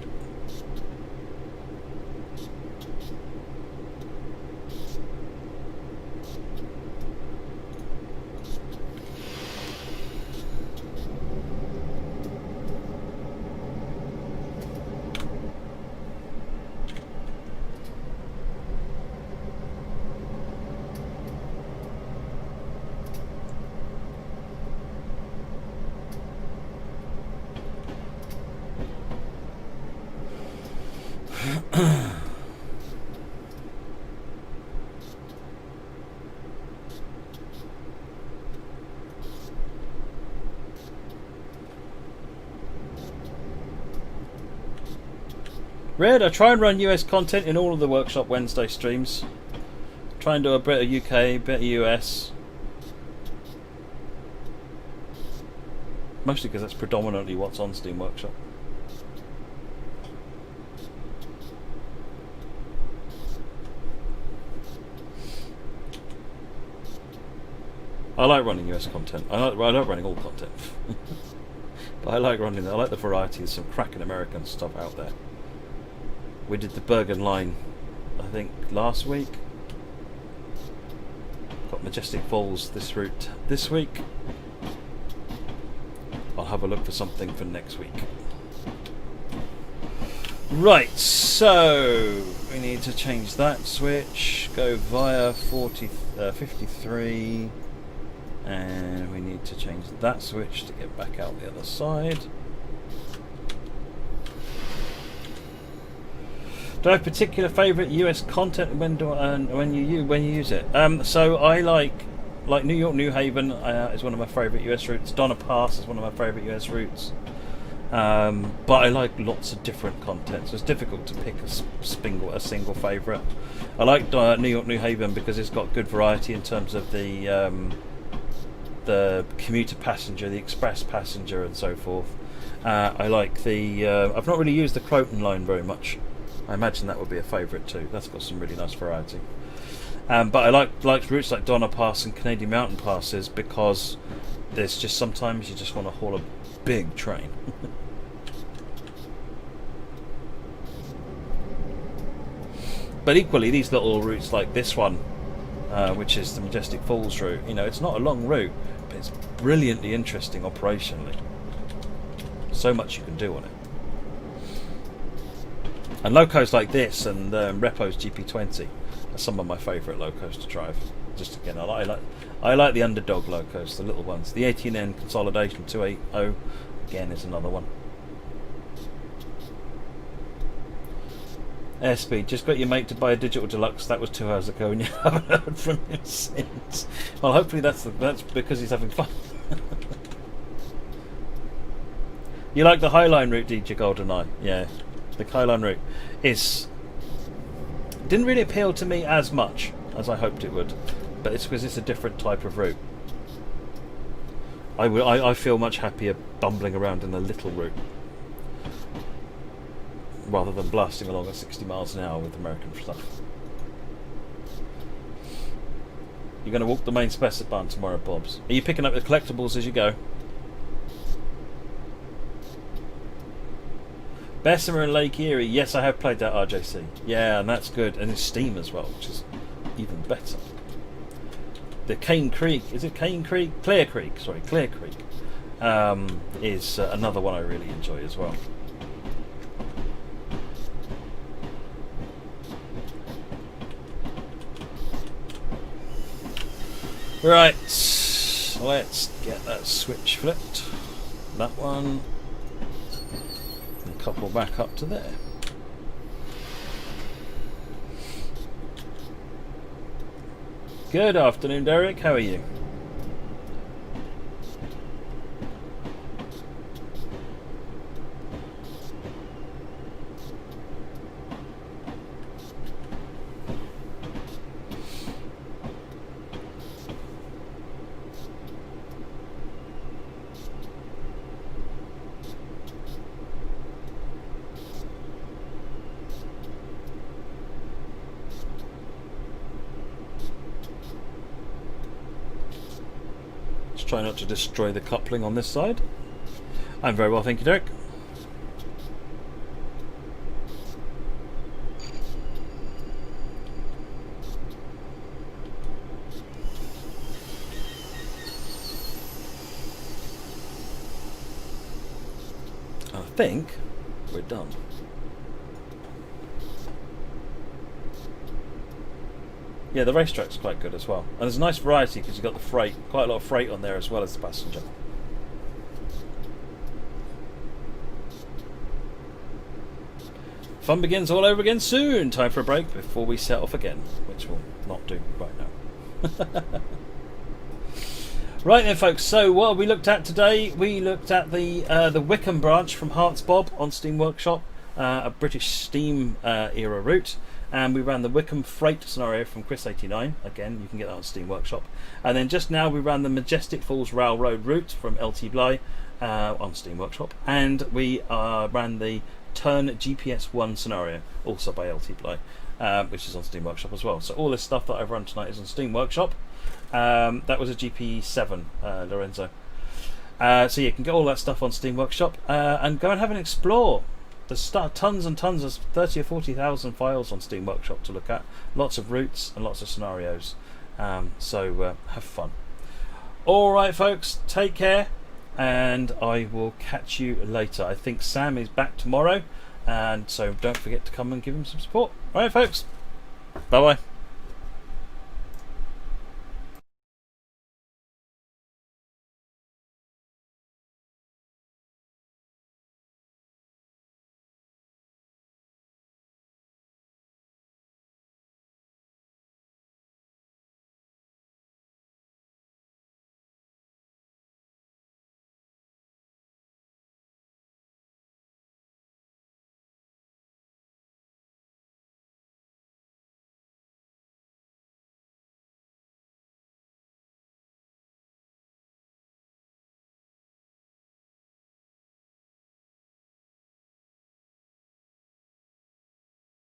Red, I try and run US content in all of the Workshop Wednesday streams. Try and do a bit of UK, bit of US. Mostly because that's predominantly what's on Steam Workshop. I like running US content. I like running all content. But I like the variety. There's some cracking American stuff out there. We did the Bergen line, I think, last week. Got Majestic Falls this route this week. I'll have a look for something for next week. Right, so we need to change that switch, go via 53, and we need to change that switch to get back out the other side. Do I have particular favourite US content when you use it? So I like New York, New Haven is one of my favourite US routes. Donna Pass is one of my favourite US routes. But I like lots of different content, so it's difficult to pick a single favourite. I like New York, New Haven because it's got good variety in terms of the commuter passenger, the express passenger, and so forth. I like the. I've not really used the Croton line very much. I imagine that would be a favourite too. That's got some really nice variety. But I like routes like Donna Pass and Canadian Mountain Passes because there's just sometimes you just want to haul a big train. But equally, these little routes like this one, which is the Majestic Falls route, it's not a long route, but it's brilliantly interesting operationally. So much you can do on it. And locos like this and Repo's GP20 are some of my favourite locos to drive. Just again, I like the underdog locos, the little ones. The 18N Consolidation 280 again is another one. Airspeed, just got your mate to buy a digital deluxe. That was 2 hours ago, and you haven't heard from him since. Well, hopefully that's because he's having fun. You like the Highline route, DJ GoldenEye? Yeah, the Highline route didn't really appeal to me as much as I hoped it would, but it's because it's a different type of route. I feel much happier bumbling around in the little route rather than blasting along at 60 miles an hour with American stuff. You're going to walk the main specific barn tomorrow, Bobs. Are you picking up the collectibles as you go? Bessemer and Lake Erie. Yes, I have played that RJC. Yeah, and that's good. And it's Steam as well, which is even better. The Cane Creek. Is it Cane Creek? Clear Creek. Sorry, Clear Creek. Is another one I really enjoy as well. Right, let's get that switch flipped. That one. And couple back up to there. Good afternoon, Derek. How are you? Try not to destroy the coupling on this side. I'm very well, thank you, Derek. I think we're done. Yeah, the racetrack's quite good as well. And there's a nice variety because you've got the freight, quite a lot of freight on there as well as the passenger. Fun begins all over again soon. Time for a break before we set off again, which we'll not do right now. Right then, folks, so what we looked at today, we looked at the Wycombe branch from Hearts Bob on Steam Workshop, a British Steam era route. And we ran the Wycombe freight scenario from Chris89. Again, you can get that on Steam Workshop. And then just now we ran the Majestic Falls Railroad route from LT Bly on Steam Workshop. And we ran the Turn GPS1 scenario, also by LT Bly, which is on Steam Workshop as well. So all this stuff that I've run tonight is on Steam Workshop. That was a GP7, Lorenzo. So you can get all that stuff on Steam Workshop and go and have an explore. There's tons and tons of 30 or 40,000 files on Steam Workshop to look at. Lots of routes and lots of scenarios. So have fun. Alright folks, take care and I will catch you later. I think Sam is back tomorrow and so don't forget to come and give him some support. Alright folks, bye bye.